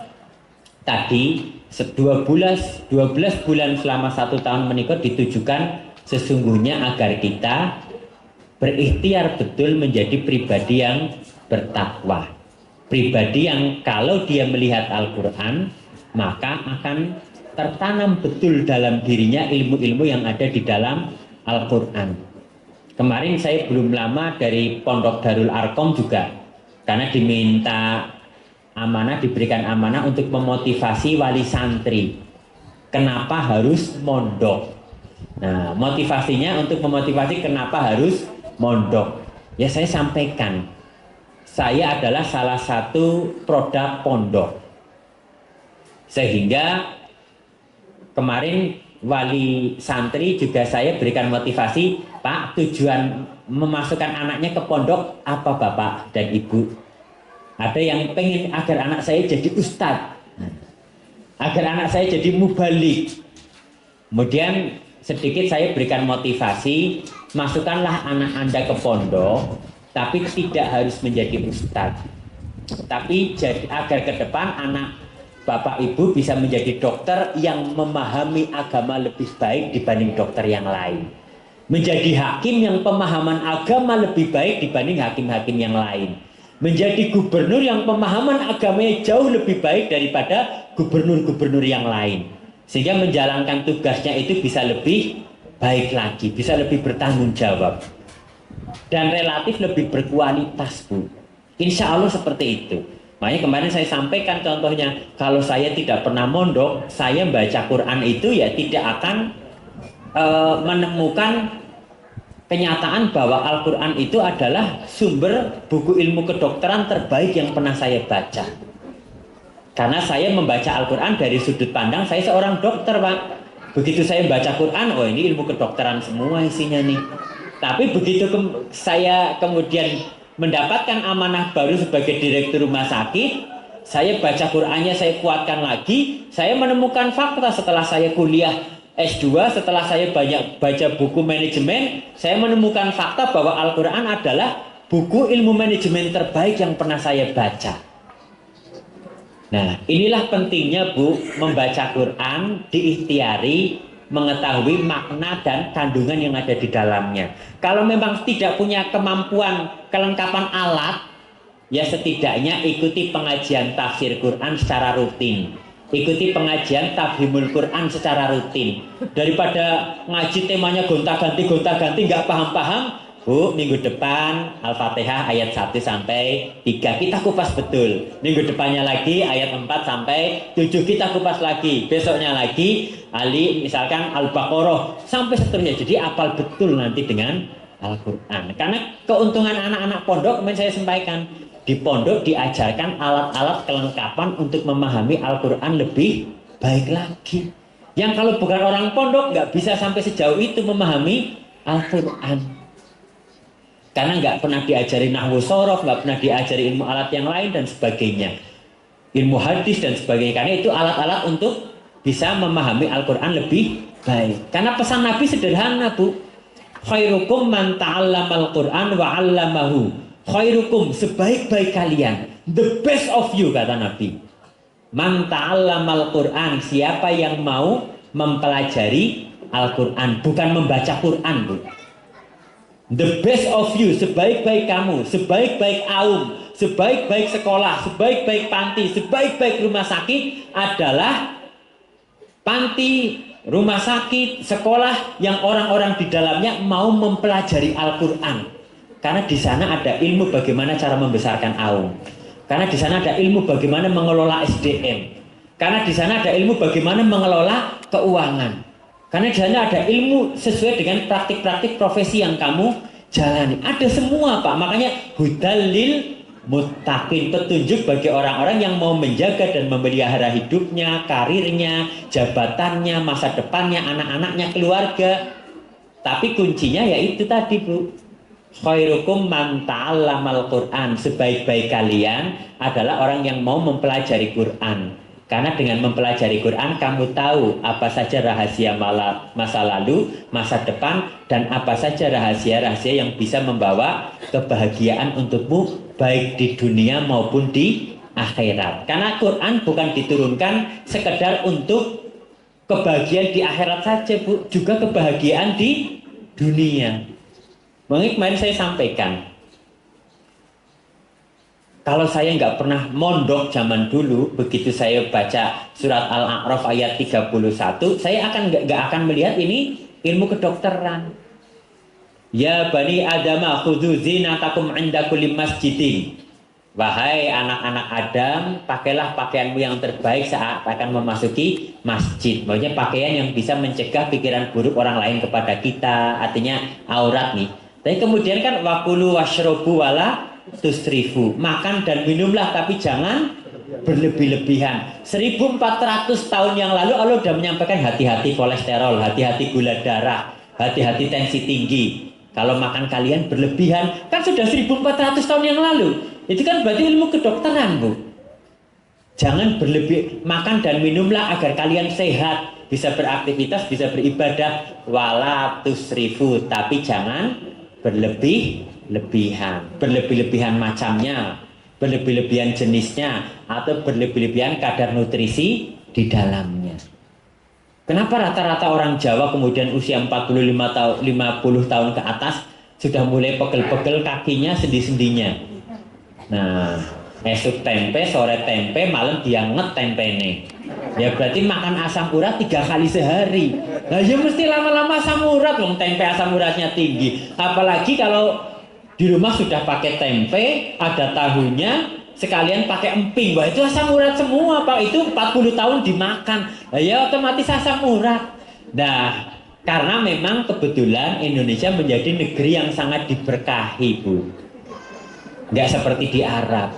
tadi 12 bulan selama 1 tahun menikah ditujukan sesungguhnya agar kita berikhtiar betul menjadi pribadi yang bertakwa, pribadi yang kalau dia melihat Al-Quran maka akan tertanam betul dalam dirinya ilmu-ilmu yang ada di dalam Al-Quran. Kemarin saya belum lama dari Pondok Darul Arkom juga, karena diminta amanah, diberikan amanah untuk memotivasi wali santri kenapa harus mondok. Nah, motivasinya untuk memotivasi kenapa harus mondok, ya saya sampaikan, saya adalah salah satu produk pondok, sehingga kemarin wali santri juga saya berikan motivasi, Pak, tujuan memasukkan anaknya ke pondok apa Bapak dan Ibu? Ada yang pengen agar anak saya jadi ustadz, agar anak saya jadi mubalik. Kemudian sedikit saya berikan motivasi, masukkanlah anak Anda ke pondok, tapi tidak harus menjadi ustadz. Tapi agar ke depan anak Bapak Ibu bisa menjadi dokter yang memahami agama lebih baik dibanding dokter yang lain. Menjadi hakim yang pemahaman agama lebih baik dibanding hakim-hakim yang lain. Menjadi gubernur yang pemahaman agamanya jauh lebih baik daripada gubernur-gubernur yang lain. Sehingga menjalankan tugasnya itu bisa lebih baik lagi, bisa lebih bertanggung jawab. Dan relatif lebih berkualitas, Bu. Insya Allah seperti itu. Makanya kemarin saya sampaikan contohnya, kalau saya tidak pernah mondok, saya baca Quran itu ya tidak akan menemukan kenyataan bahwa Al-Quran itu adalah sumber buku ilmu kedokteran terbaik yang pernah saya baca. Karena saya membaca Al-Quran dari sudut pandang saya seorang dokter, Pak. Begitu saya baca Quran, oh ini ilmu kedokteran semua isinya nih. Tapi begitu saya kemudian mendapatkan amanah baru sebagai direktur rumah sakit, saya baca Qur'annya, saya kuatkan lagi, saya menemukan fakta setelah saya kuliah S2, setelah saya banyak baca buku manajemen, saya menemukan fakta bahwa Al-Quran adalah buku ilmu manajemen terbaik yang pernah saya baca. Nah, inilah pentingnya, Bu, membaca Quran, diikhtiari, mengetahui makna dan kandungan yang ada di dalamnya. Kalau memang tidak punya kemampuan kelengkapan alat, ya setidaknya ikuti pengajian tafsir Quran secara rutin. Ikuti pengajian tafhimul Quran secara rutin. Daripada ngaji temanya gonta-ganti nggak paham-paham, Bu, minggu depan Al-Fatihah ayat 1 sampai 3 kita kupas betul. Minggu depannya lagi ayat 4 sampai 7 kita kupas lagi. Besoknya lagi Ali misalkan Al-Baqarah sampai seterusnya. Jadi apal betul nanti dengan Al-Quran. Karena keuntungan anak-anak pondok, kemarin saya sampaikan, di pondok diajarkan alat-alat kelengkapan untuk memahami Al-Quran lebih baik lagi. Yang kalau bukan orang pondok nggak bisa sampai sejauh itu memahami Al-Quran. Karena nggak pernah diajari nahwu sorof, nggak pernah diajari ilmu alat yang lain dan sebagainya. Ilmu hadis dan sebagainya. Karena itu alat-alat untuk bisa memahami Al-Quran lebih baik. Karena pesan Nabi sederhana, Bu. Khairukum man ta'allamal Qur'an wa 'allamahu. Khairukum, sebaik-baik kalian. The best of you, kata Nabi. Man ta'allamal Qur'an, siapa yang mau mempelajari Al-Quran, bukan membaca Quran, Bu. The best of you, sebaik-baik kamu, sebaik-baik aum, sebaik-baik sekolah, sebaik-baik panti, sebaik-baik rumah sakit adalah panti, rumah sakit, sekolah yang orang-orang di dalamnya mau mempelajari Al-Quran. Karena di sana ada ilmu bagaimana cara membesarkan aum. Karena di sana ada ilmu bagaimana mengelola SDM. Karena di sana ada ilmu bagaimana mengelola keuangan. Karena di sana ada ilmu sesuai dengan praktik-praktik profesi yang kamu jalani. Ada semua, Pak. Makanya hudalil muttaqin, petunjuk bagi orang-orang yang mau menjaga dan memelihara hidupnya, karirnya, jabatannya, masa depannya, anak-anaknya, keluarga. Tapi kuncinya yaitu tadi, Bu. Khairukum man ta'allamal Qur'an, sebaik-baik kalian adalah orang yang mau mempelajari Quran. Karena dengan mempelajari Quran, kamu tahu apa saja rahasia masa lalu, masa depan, dan apa saja rahasia-rahasia yang bisa membawa kebahagiaan untukmu, baik di dunia maupun di akhirat. Karena Quran bukan diturunkan sekedar untuk kebahagiaan di akhirat saja, Bu, juga kebahagiaan di dunia. Makanya kemarin saya sampaikan, kalau saya nggak pernah mondok zaman dulu, begitu saya baca surat Al-A'raf ayat 31, saya nggak akan melihat ini ilmu kedokteran. Ya bani Adama khudzu zinatakum 'inda kulli masjidin. Wahai anak-anak Adam, pakailah pakaianmu yang terbaik saat akan memasuki masjid. Maksudnya pakaian yang bisa mencegah pikiran buruk orang lain kepada kita, artinya aurat nih. Tapi kemudian kan wakulu washrobu wala tusrifu, makan dan minumlah tapi jangan berlebih-lebihan. 1400 tahun yang lalu Allah sudah menyampaikan hati-hati kolesterol, hati-hati gula darah, hati-hati tensi tinggi. Kalau makan kalian berlebihan, kan sudah 1400 tahun yang lalu. Itu kan berarti ilmu kedokteran, Bu. Jangan berlebih, makan dan minumlah agar kalian sehat, bisa beraktivitas, bisa beribadah, wala tusrifu, tapi jangan berlebih-lebihan. Berlebih-lebihan macamnya, berlebih-lebihan jenisnya, atau berlebih-lebihan kadar nutrisi di dalamnya. Kenapa rata-rata orang Jawa kemudian usia 45 tahun, 50 tahun ke atas sudah mulai pegel-pegel kakinya, sendi-sendinya? Nah, esok tempe, sore tempe, malam dia tempe nih. Ya berarti makan asam urat 3 kali sehari. Nah ya mesti lama-lama asam urat, loh, tempe asam uratnya tinggi. Apalagi kalau di rumah sudah pakai tempe, ada tahunya, sekalian pakai emping. Wah itu asam urat semua, Pak. Itu 40 tahun dimakan. Nah ya otomatis asam urat. Nah, karena memang kebetulan Indonesia menjadi negeri yang sangat diberkahi, Bu. Nggak seperti di Arab.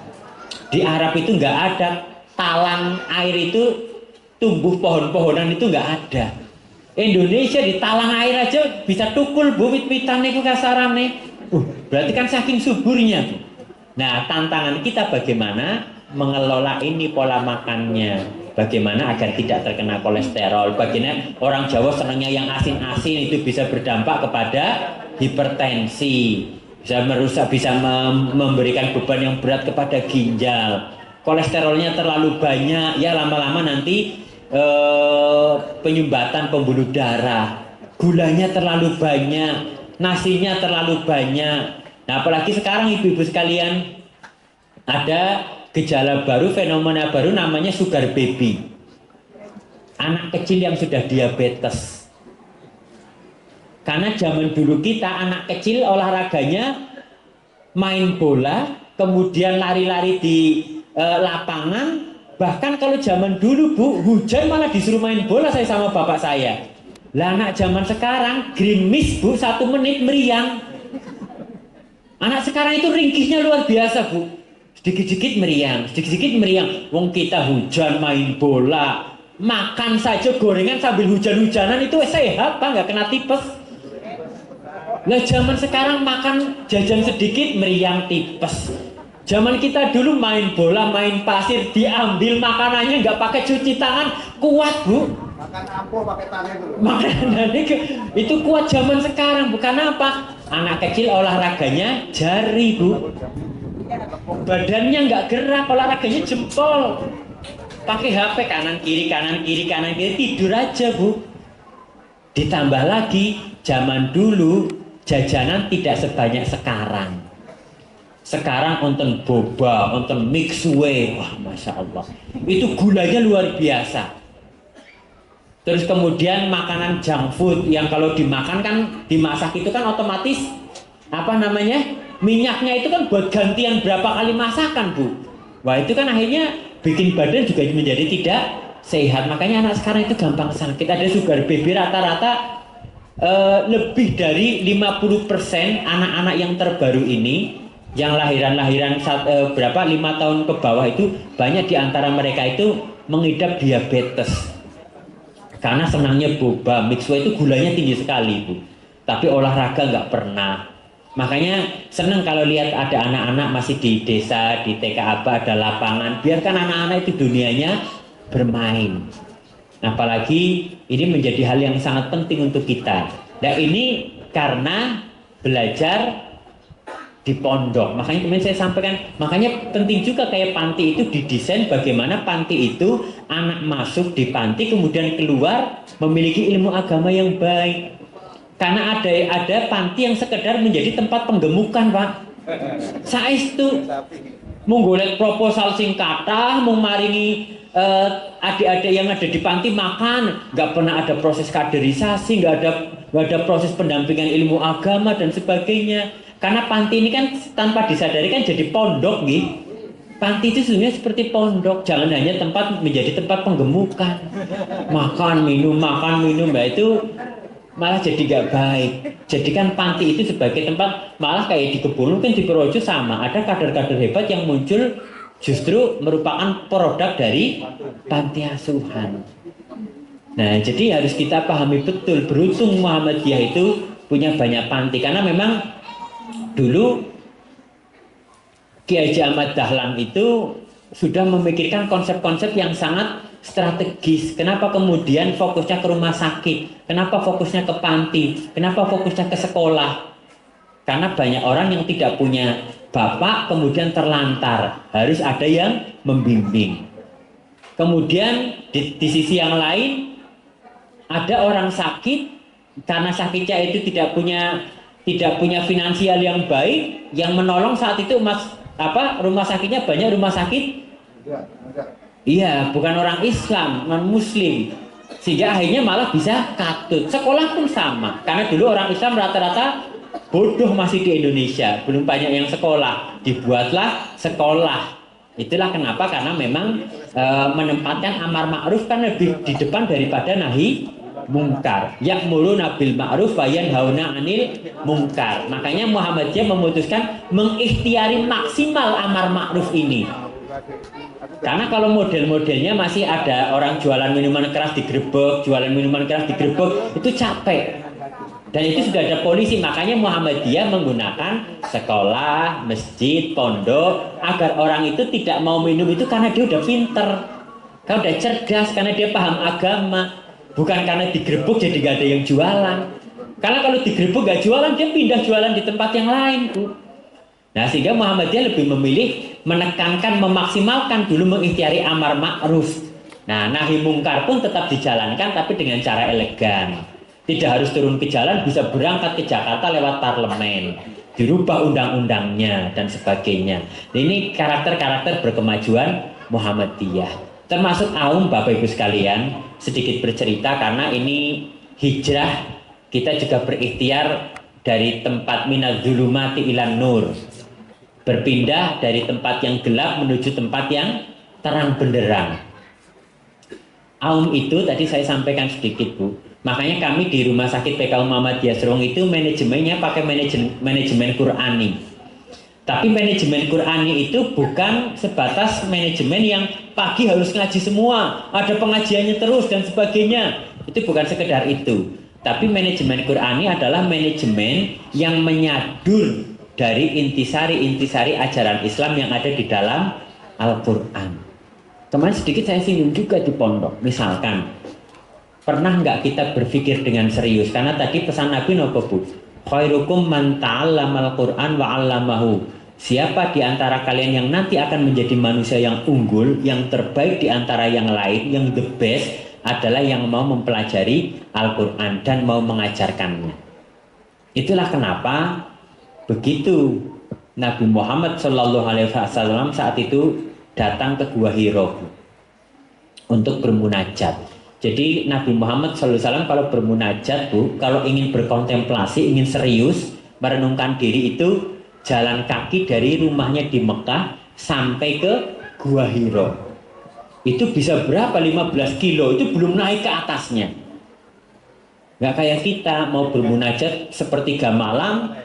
Di Arab itu nggak ada talang air, itu tumbuh pohon-pohonan itu nggak ada. Indonesia di talang air aja bisa tukul, Bu, wit-witan itu kasarane. Berarti kan saking suburnya, Bu. Nah, tantangan kita bagaimana mengelola ini pola makannya. Bagaimana agar tidak terkena kolesterol. Bagaimana orang Jawa senangnya yang asin-asin, itu bisa berdampak kepada hipertensi. Bisa merusak, bisa memberikan beban yang berat kepada ginjal. Kolesterolnya terlalu banyak, ya lama-lama nanti penyumbatan pembuluh darah. Gulanya terlalu banyak, nasinya terlalu banyak. Nah apalagi sekarang ibu-ibu sekalian, ada gejala baru, fenomena baru namanya sugar baby. Anak kecil yang sudah diabetes. Karena zaman dulu kita anak kecil olahraganya main bola, kemudian lari-lari di lapangan. Bahkan kalau zaman dulu, Bu, hujan malah disuruh main bola saya sama bapak saya. Lah anak zaman sekarang gerimis, Bu, 1 menit meriang. Anak sekarang itu ringkihnya luar biasa, Bu. Sedikit-sedikit meriang, sedikit-sedikit meriang. Wong kita hujan main bola, makan saja gorengan sambil hujan-hujanan itu sehat, Pak, nggak kena tipes. Nah zaman sekarang makan jajan sedikit meriang tipes. Zaman kita dulu main bola, main pasir, diambil makanannya nggak pakai cuci tangan, kuat bu. Makan ampuh pakai tangan dulu. Makanan itu kuat zaman sekarang, bukan apa? Anak kecil olahraganya jari bu. Badannya nggak gerak, olahraganya jempol. Pakai HP kanan kiri kanan kiri kanan kiri, tidur aja bu. Ditambah lagi zaman dulu jajanan tidak sebanyak sekarang. Sekarang nonton boba, nonton mixway, wah masya Allah. Itu gulanya luar biasa. Terus kemudian makanan junk food yang kalau dimakan kan dimasak itu kan otomatis apa namanya minyaknya itu kan buat gantian berapa kali masakan bu. Wah itu kan akhirnya bikin badan juga menjadi tidak sehat. Makanya anak sekarang itu gampang sakit. Ada sugar baby rata-rata lebih dari 50% anak-anak yang terbaru ini yang lahiran berapa 5 tahun ke bawah itu banyak di antara mereka itu mengidap diabetes karena senangnya boba, mixway itu gulanya tinggi sekali bu, tapi olahraga nggak pernah. Makanya senang kalau lihat ada anak-anak masih di desa, di TK apa ada lapangan, biarkan anak-anak itu dunianya bermain. Apalagi ini menjadi hal yang sangat penting untuk kita. Nah ini karena belajar di pondok. Makanya kemarin saya sampaikan, makanya penting juga kayak panti itu didesain bagaimana panti itu anak masuk di panti kemudian keluar memiliki ilmu agama yang baik. Karena ada panti yang sekedar menjadi tempat penggemukan pak. Saestu mau golek proposal sing kathah, mau maringi adik-adik yang ada di panti makan, nggak pernah ada proses kaderisasi, nggak ada proses pendampingan ilmu agama dan sebagainya. Karena panti ini kan tanpa disadari kan jadi pondok nih. Panti itu sebenarnya seperti pondok, jangan hanya tempat menjadi tempat penggemukan. Makan minum, nah itu malah jadi gak baik. Jadikan panti itu sebagai tempat, malah kayak di kebun kan di Projo sama, ada kader-kader hebat yang muncul justru merupakan produk dari panti asuhan. Nah, jadi harus kita pahami betul, beruntung Muhammadiyah itu punya banyak panti karena memang dulu Kiai Haji Ahmad Dahlan itu sudah memikirkan konsep-konsep yang sangat strategis. Kenapa kemudian fokusnya ke rumah sakit? Kenapa fokusnya ke panti? Kenapa fokusnya ke sekolah? Karena banyak orang yang tidak punya bapak kemudian terlantar. Harus ada yang membimbing. Kemudian di sisi yang lain ada orang sakit karena sakitnya itu tidak punya finansial yang baik, yang menolong saat itu rumah sakitnya banyak rumah sakit iya bukan orang Islam, non Muslim, sehingga akhirnya malah bisa katut. Sekolah pun sama, karena dulu orang Islam rata-rata bodoh masih di Indonesia, belum banyak yang sekolah, dibuatlah sekolah. Itulah kenapa, karena memang menempatkan amar ma'ruf kan lebih di depan daripada nahi mungkar. Ya'muruna bil ma'ruf wa yanhauna 'anil mungkar. Makanya Muhammadiyah memutuskan mengikhtiari maksimal amar ma'ruf ini. Karena kalau model-modelnya masih ada orang jualan minuman keras digerebek, itu capek. Dan itu sudah ada polisi. Makanya Muhammadiyah menggunakan sekolah, masjid, pondok agar orang itu tidak mau minum itu karena dia udah pinter, karena udah cerdas, karena dia paham agama. Bukan karena digerebek jadi gak ada yang jualan. Karena kalau digerebek gak jualan, dia pindah jualan di tempat yang lain bu. Nah sehingga Muhammadiyah lebih memilih menekankan, memaksimalkan dulu mengikhtiari amar ma'ruf. Nah nahi mungkar pun tetap dijalankan tapi dengan cara elegan. Tidak harus turun ke jalan, bisa berangkat ke Jakarta lewat parlemen, dirubah undang-undangnya dan sebagainya. Nah, ini karakter-karakter berkemajuan Muhammadiyah. Termasuk Aum Bapak Ibu sekalian, sedikit bercerita karena ini hijrah, kita juga berikhtiar dari tempat minaz zulumati ilan nur, berpindah dari tempat yang gelap menuju tempat yang terang benderang. Aum itu tadi saya sampaikan sedikit bu, makanya kami di Rumah Sakit PKU Muhammadiyah Serong itu manajemennya pakai manajemen Qur'ani. Tapi manajemen Qur'ani itu bukan sebatas manajemen yang pagi harus ngaji semua, ada pengajiannya terus dan sebagainya. Itu bukan sekedar itu. Tapi manajemen Qur'ani adalah manajemen yang menyadur dari intisari-intisari ajaran Islam yang ada di dalam Al-Quran. Kemarin sedikit saya singgung juga di pondok. Misalkan, pernah nggak kita berpikir dengan serius? Karena tadi pesan Nabi nopo Bu? Khairukum man ta'allamal Qur'an wa 'allamahu. Siapa di antara kalian yang nanti akan menjadi manusia yang unggul, yang terbaik di antara yang lain, yang the best, adalah yang mau mempelajari Al-Quran dan mau mengajarkannya. Itulah kenapa begitu Nabi Muhammad SAW saat itu datang ke Gua Hiro untuk bermunajat. Jadi Nabi Muhammad SAW kalau bermunajat Bu, kalau ingin berkontemplasi, ingin serius merenungkan diri itu jalan kaki dari rumahnya di Mekah sampai ke Gua Hiro. Itu bisa berapa? 15 kilo, itu belum naik ke atasnya. Nggak kayak kita mau bermunajat sepertiga malam,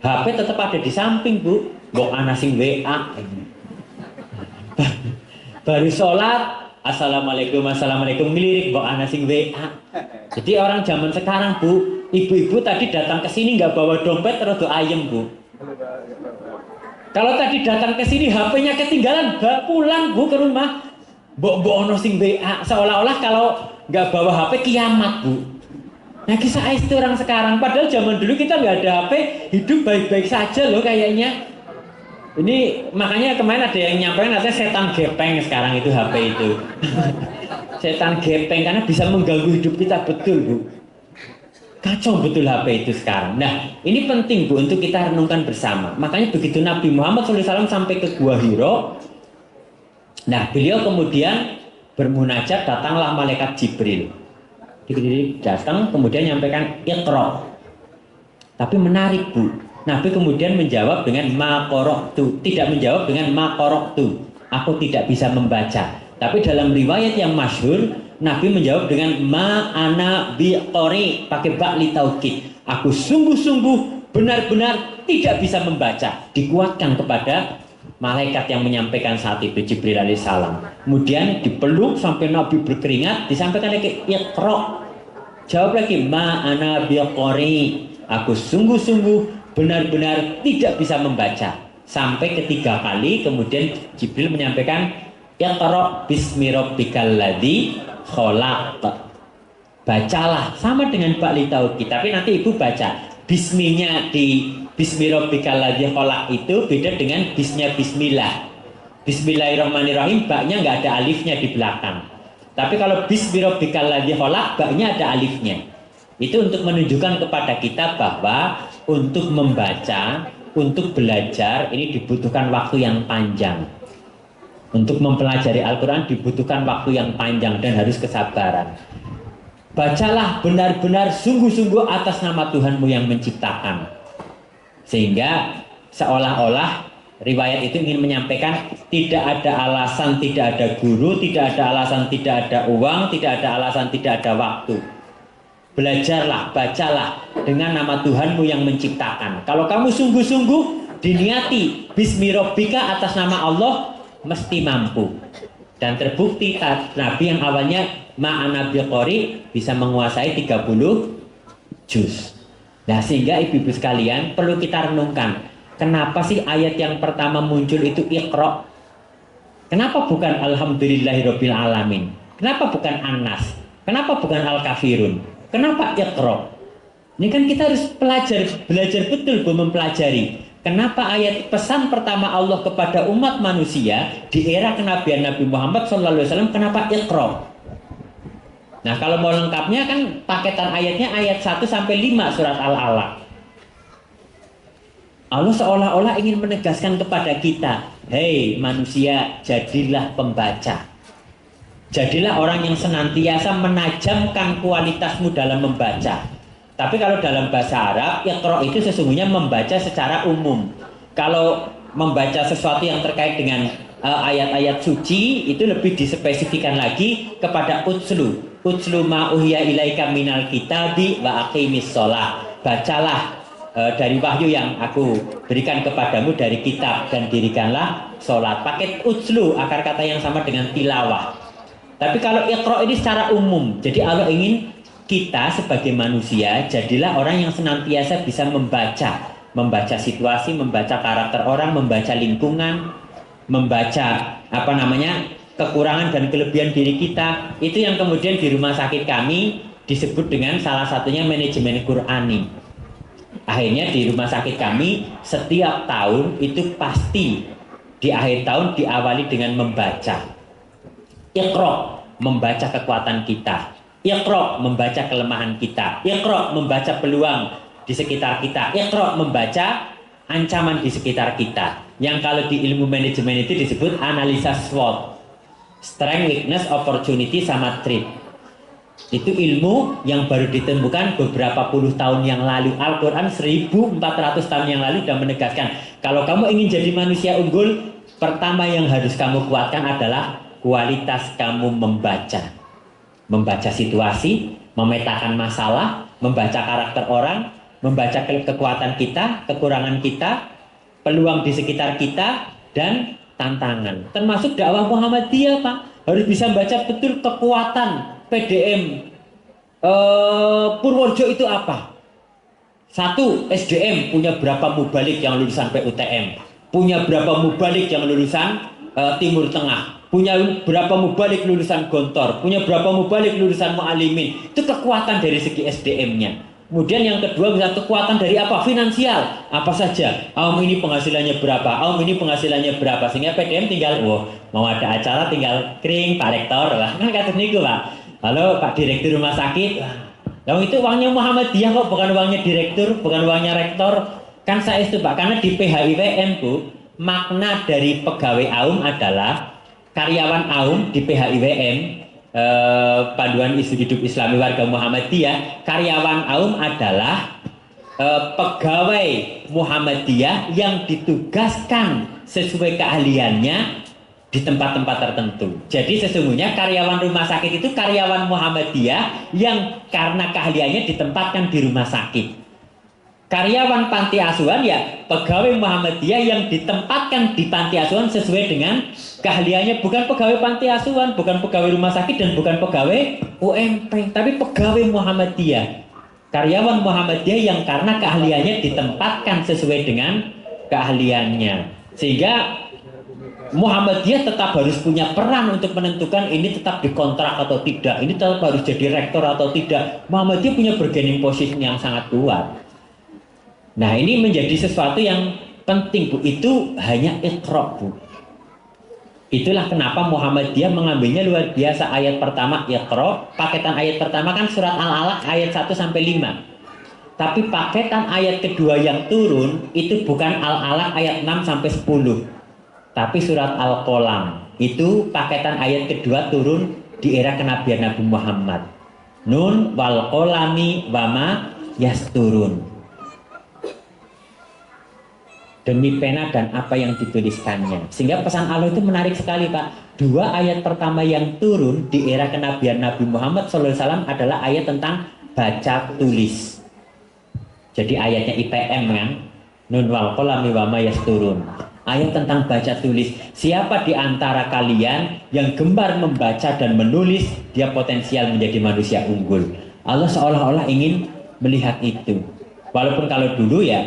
HP tetap ada di samping Bu, mbok ana sing WA. Baru sholat, assalamualaikum ngelirik mbok ana sing WA. Jadi orang zaman sekarang Bu, ibu-ibu tadi datang ke sini nggak bawa dompet terus ayem Bu. Kalau tadi datang ke sini HP-nya ketinggalan, pulang Bu ke rumah. Mbok ono sing WA, seolah-olah kalau nggak bawa HP kiamat Bu. Nah kisah itu orang sekarang, padahal zaman dulu kita nggak ada HP, hidup baik-baik saja loh kayaknya. Ini makanya kemarin ada yang nyampein katanya setan gepeng sekarang itu HP itu. Setan gepeng karena bisa mengganggu hidup kita betul Bu. Kacau betul HP itu sekarang. Nah ini penting Bu untuk kita renungkan bersama. Makanya begitu Nabi Muhammad SAW sampai ke Gua Hiro, nah beliau kemudian bermunajat, datanglah malaikat Jibril. Datang kemudian nyampaikan Iqra. Tapi menarik Bu, Nabi kemudian menjawab dengan ma qara'tu, tidak menjawab dengan ma qara'tu, aku tidak bisa membaca. Tapi dalam riwayat yang masyhur Nabi menjawab dengan ma ana biqari, pakai ba li taukid, aku sungguh-sungguh benar-benar tidak bisa membaca. Dikuatkan kepada malaikat yang menyampaikan saat itu, Jibril alaihissalam. Kemudian dipeluk sampai Nabi berkeringat, disampaikan lagi Iqra. Jawab lagi ma ana biqari, aku sungguh-sungguh benar-benar tidak bisa membaca. Sampai ketiga kali kemudian Jibril menyampaikan Iqra bismi rabbikal ladzi khalaq. Bacalah, sama dengan Pak Litauki, tapi nanti ibu baca bisminya di bismi rabbikal ladzi khalaq itu beda dengan bisnya bismillah. Bismillahirrahmanirrahim, baknya nggak ada alifnya di belakang. Tapi kalau bismi rabbikal ladzi khalaq, baknya ada alifnya. Itu untuk menunjukkan kepada kita bahwa untuk membaca, untuk belajar ini dibutuhkan waktu yang panjang. Untuk mempelajari Al-Quran dibutuhkan waktu yang panjang dan harus kesabaran. Bacalah benar-benar sungguh-sungguh atas nama Tuhanmu yang menciptakan. Sehingga seolah-olah riwayat itu ingin menyampaikan tidak ada alasan tidak ada guru, tidak ada alasan tidak ada uang, tidak ada alasan tidak ada waktu. Belajarlah, bacalah dengan nama Tuhanmu yang menciptakan. Kalau kamu sungguh-sungguh diniati Bismi Rabbika atas nama Allah, mesti mampu. Dan terbukti Nabi yang awalnya ma'ana biqori bisa menguasai 30 juz. Nah sehingga ibu-ibu sekalian perlu kita renungkan, kenapa sih ayat yang pertama muncul itu Iqra? Kenapa bukan Alhamdulillahirabbil alamin? Kenapa bukan An-Nas? Kenapa bukan Al-Kafirun? Kenapa Iqra? Ini kan kita harus belajar betul mempelajari. Kenapa ayat pesan pertama Allah kepada umat manusia di era kenabian Nabi Muhammad SAW, kenapa Iqra? Nah kalau mau lengkapnya kan paketan ayatnya ayat 1 sampai 5 surat Al-Alaq. Allah seolah-olah ingin menegaskan kepada kita, hei manusia, jadilah pembaca. Jadilah orang yang senantiasa menajamkan kualitasmu dalam membaca. Tapi kalau dalam bahasa Arab, Iqra itu sesungguhnya membaca secara umum. Kalau membaca sesuatu yang terkait dengan ayat-ayat suci, itu lebih dispesifikan lagi kepada utslu. Utslu ma uhiya ilaika minal kitabi wa aqimis shalah. Bacalah dari wahyu yang aku berikan kepadamu dari kitab dan dirikanlah sholat. Paket utslu, akar kata yang sama dengan tilawah. Tapi kalau Iqra ini secara umum, jadi Allah ingin kita sebagai manusia jadilah orang yang senantiasa bisa membaca situasi, membaca karakter orang, membaca lingkungan, membaca kekurangan dan kelebihan diri kita. Itu yang kemudian di rumah sakit kami disebut dengan salah satunya manajemen Qur'ani. Akhirnya di rumah sakit kami setiap tahun itu pasti di akhir tahun diawali dengan membaca Iqra, membaca kekuatan kita, Iqra, membaca kelemahan kita, Iqra, membaca peluang di sekitar kita, Iqra, membaca ancaman di sekitar kita. Yang kalau di ilmu manajemen itu disebut analisa SWOT, strength, weakness, opportunity, sama threat. Itu ilmu yang baru ditemukan beberapa puluh tahun yang lalu. Al-Quran 1400 tahun yang lalu sudah menegaskan, kalau kamu ingin jadi manusia unggul, pertama yang harus kamu kuatkan adalah kualitas kamu membaca situasi, memetakan masalah, membaca karakter orang, membaca kekuatan kita, kekurangan kita, peluang di sekitar kita, dan tantangan. Termasuk dakwah Muhammadiyah, Pak, harus bisa baca betul kekuatan PDM Purworejo itu apa. Satu, SDM punya berapa mubalik yang lulusan PUTM, punya berapa mubalik yang lulusan Timur Tengah, punya berapa mubalik lulusan Gontor, punya berapa mubalik lulusan Mu'alimin. Itu kekuatan dari segi SDM-nya. Kemudian yang kedua, bisa kekuatan dari apa? Finansial, apa saja. Ini penghasilannya berapa, ini penghasilannya berapa. Sehingga PDM tinggal, mau ada acara tinggal kering, Pak Rektor, lah. Kan kata niku, Pak. Halo Pak Direktur Rumah Sakit. Lalu itu uangnya Muhammadiyah kok, bukan uangnya direktur, bukan uangnya rektor. Kan saya itu, Pak, karena di PHIWM, Bu, makna dari pegawai AUM adalah karyawan AUM di PHIWM, Panduan Hidup Islami Warga Muhammadiyah. Karyawan AUM adalah pegawai Muhammadiyah yang ditugaskan sesuai keahliannya di tempat-tempat tertentu. Jadi sesungguhnya karyawan rumah sakit itu karyawan Muhammadiyah yang karena keahliannya ditempatkan di rumah sakit. Karyawan panti asuhan ya pegawai Muhammadiyah yang ditempatkan di panti asuhan sesuai dengan keahliannya, bukan pegawai panti asuhan, bukan pegawai rumah sakit, dan bukan pegawai UMP, tapi pegawai Muhammadiyah. Karyawan Muhammadiyah yang karena keahliannya ditempatkan sesuai dengan keahliannya. Sehingga Muhammadiyah tetap harus punya peran untuk menentukan ini tetap dikontrak atau tidak, ini tetap harus jadi rektor atau tidak. Muhammadiyah punya bargaining position yang sangat kuat. Nah, ini menjadi sesuatu yang penting, Bu. Itu hanya Iqra, Bu. Itulah kenapa Muhammadiyah mengambilnya luar biasa. Ayat pertama Iqra, paketan ayat pertama kan surat Al-Alaq ayat 1 sampai 5. Tapi paketan ayat kedua yang turun itu bukan Al-Alaq ayat 6 sampai 10. Tapi surat Al-Qalam itu paketan ayat kedua turun di era kenabian Nabi Muhammad. Nun wal qalami wama yasturun. Demi pena dan apa yang dituliskannya. Sehingga pesan Allah itu menarik sekali, Pak. Dua ayat pertama yang turun di era kenabian Nabi Muhammad SAW adalah ayat tentang baca tulis. Jadi ayatnya IPM kan. Nun wal qalami wama yasturun. Ayat tentang baca tulis. Siapa di antara kalian yang gemar membaca dan menulis, dia potensial menjadi manusia unggul. Allah seolah-olah ingin melihat itu. Walaupun kalau dulu ya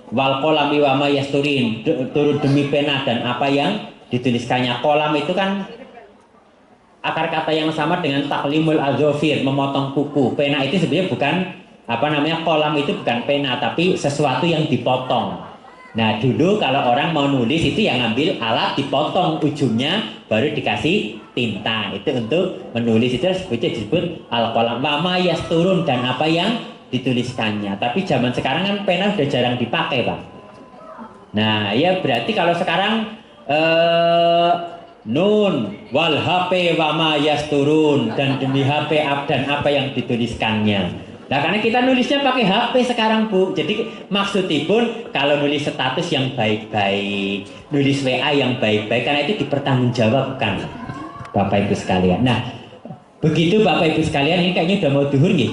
wal qalami wa ma yasturin, turun demi pena dan apa yang dituliskannya. Kolam itu kan akar kata yang sama dengan taklimul azofir, memotong kuku. Pena itu sebenarnya bukan kolam itu bukan pena, tapi sesuatu yang dipotong. Nah, dulu kalau orang mau nulis itu yang ngambil alat dipotong ujungnya baru dikasih tinta. Itu untuk menulis, itu disebut al-qalam wa ma yasturun, dan apa yang dituliskannya. Tapi zaman sekarang kan pena sudah jarang dipakai, Pak. Nah, ya berarti kalau sekarang nun wal HP wa ma yasturun, dan demi HP dan apa yang dituliskannya. Nah, karena kita nulisnya pakai HP sekarang, Bu. Jadi maksudipun kalau nulis status yang baik-baik, nulis WA yang baik-baik, karena itu dipertanggungjawabkan, Bapak Ibu sekalian. Nah, begitu Bapak Ibu sekalian, ini kayaknya udah mau duhur nih.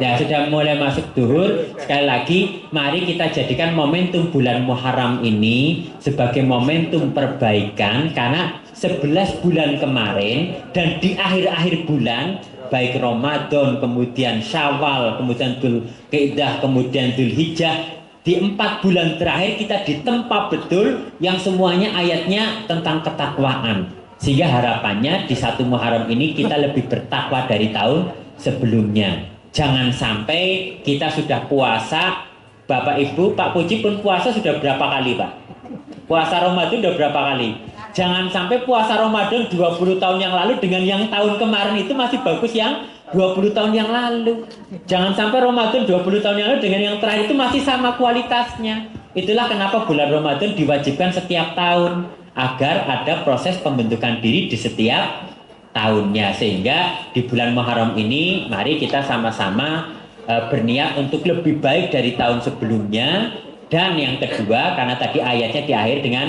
Ya, sudah mulai masuk duhur. Sekali lagi, mari kita jadikan momentum bulan Muharram ini sebagai momentum perbaikan, karena 11 bulan kemarin dan di akhir-akhir bulan baik Ramadan, kemudian Syawal, kemudian Dzulqa'dah, kemudian Dzulhijjah. Di 4 bulan terakhir kita ditempa betul yang semuanya ayatnya tentang ketakwaan. Sehingga harapannya di 1 Muharram ini kita lebih bertakwa dari tahun sebelumnya. Jangan sampai kita sudah puasa, Bapak Ibu, Pak Puji pun puasa sudah berapa kali Pak? Puasa Ramadan sudah berapa kali? Jangan sampai puasa Ramadan 20 tahun yang lalu dengan yang tahun kemarin itu masih bagus yang 20 tahun yang lalu. Jangan sampai Ramadan 20 tahun yang lalu dengan yang terakhir itu masih sama kualitasnya. Itulah kenapa bulan Ramadan diwajibkan setiap tahun, agar ada proses pembentukan diri di setiap tahunnya. Sehingga di bulan Muharram ini mari kita sama-sama berniat untuk lebih baik dari tahun sebelumnya. Dan yang kedua, karena tadi ayatnya di akhir dengan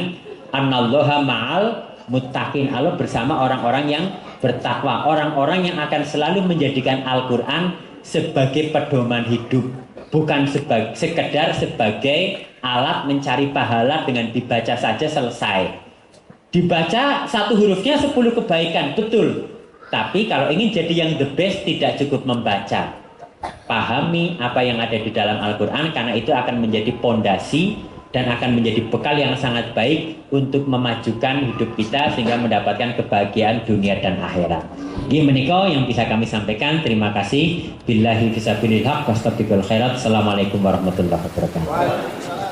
Annallaha ma'al muttaqin, Allah bersama orang-orang yang bertakwa, orang-orang yang akan selalu menjadikan Al-Quran sebagai pedoman hidup, bukan sekedar sebagai alat mencari pahala dengan dibaca saja selesai. Dibaca 1 hurufnya 10 kebaikan, betul. Tapi kalau ingin jadi yang the best tidak cukup membaca. Pahami apa yang ada di dalam Al-Quran, karena itu akan menjadi pondasi dan akan menjadi bekal yang sangat baik untuk memajukan hidup kita sehingga mendapatkan kebahagiaan dunia dan akhirat. Ini menika yang bisa kami sampaikan. Terima kasih. Billahi fisabilil haq wastaqbil khairat. Assalamualaikum warahmatullahi wabarakatuh.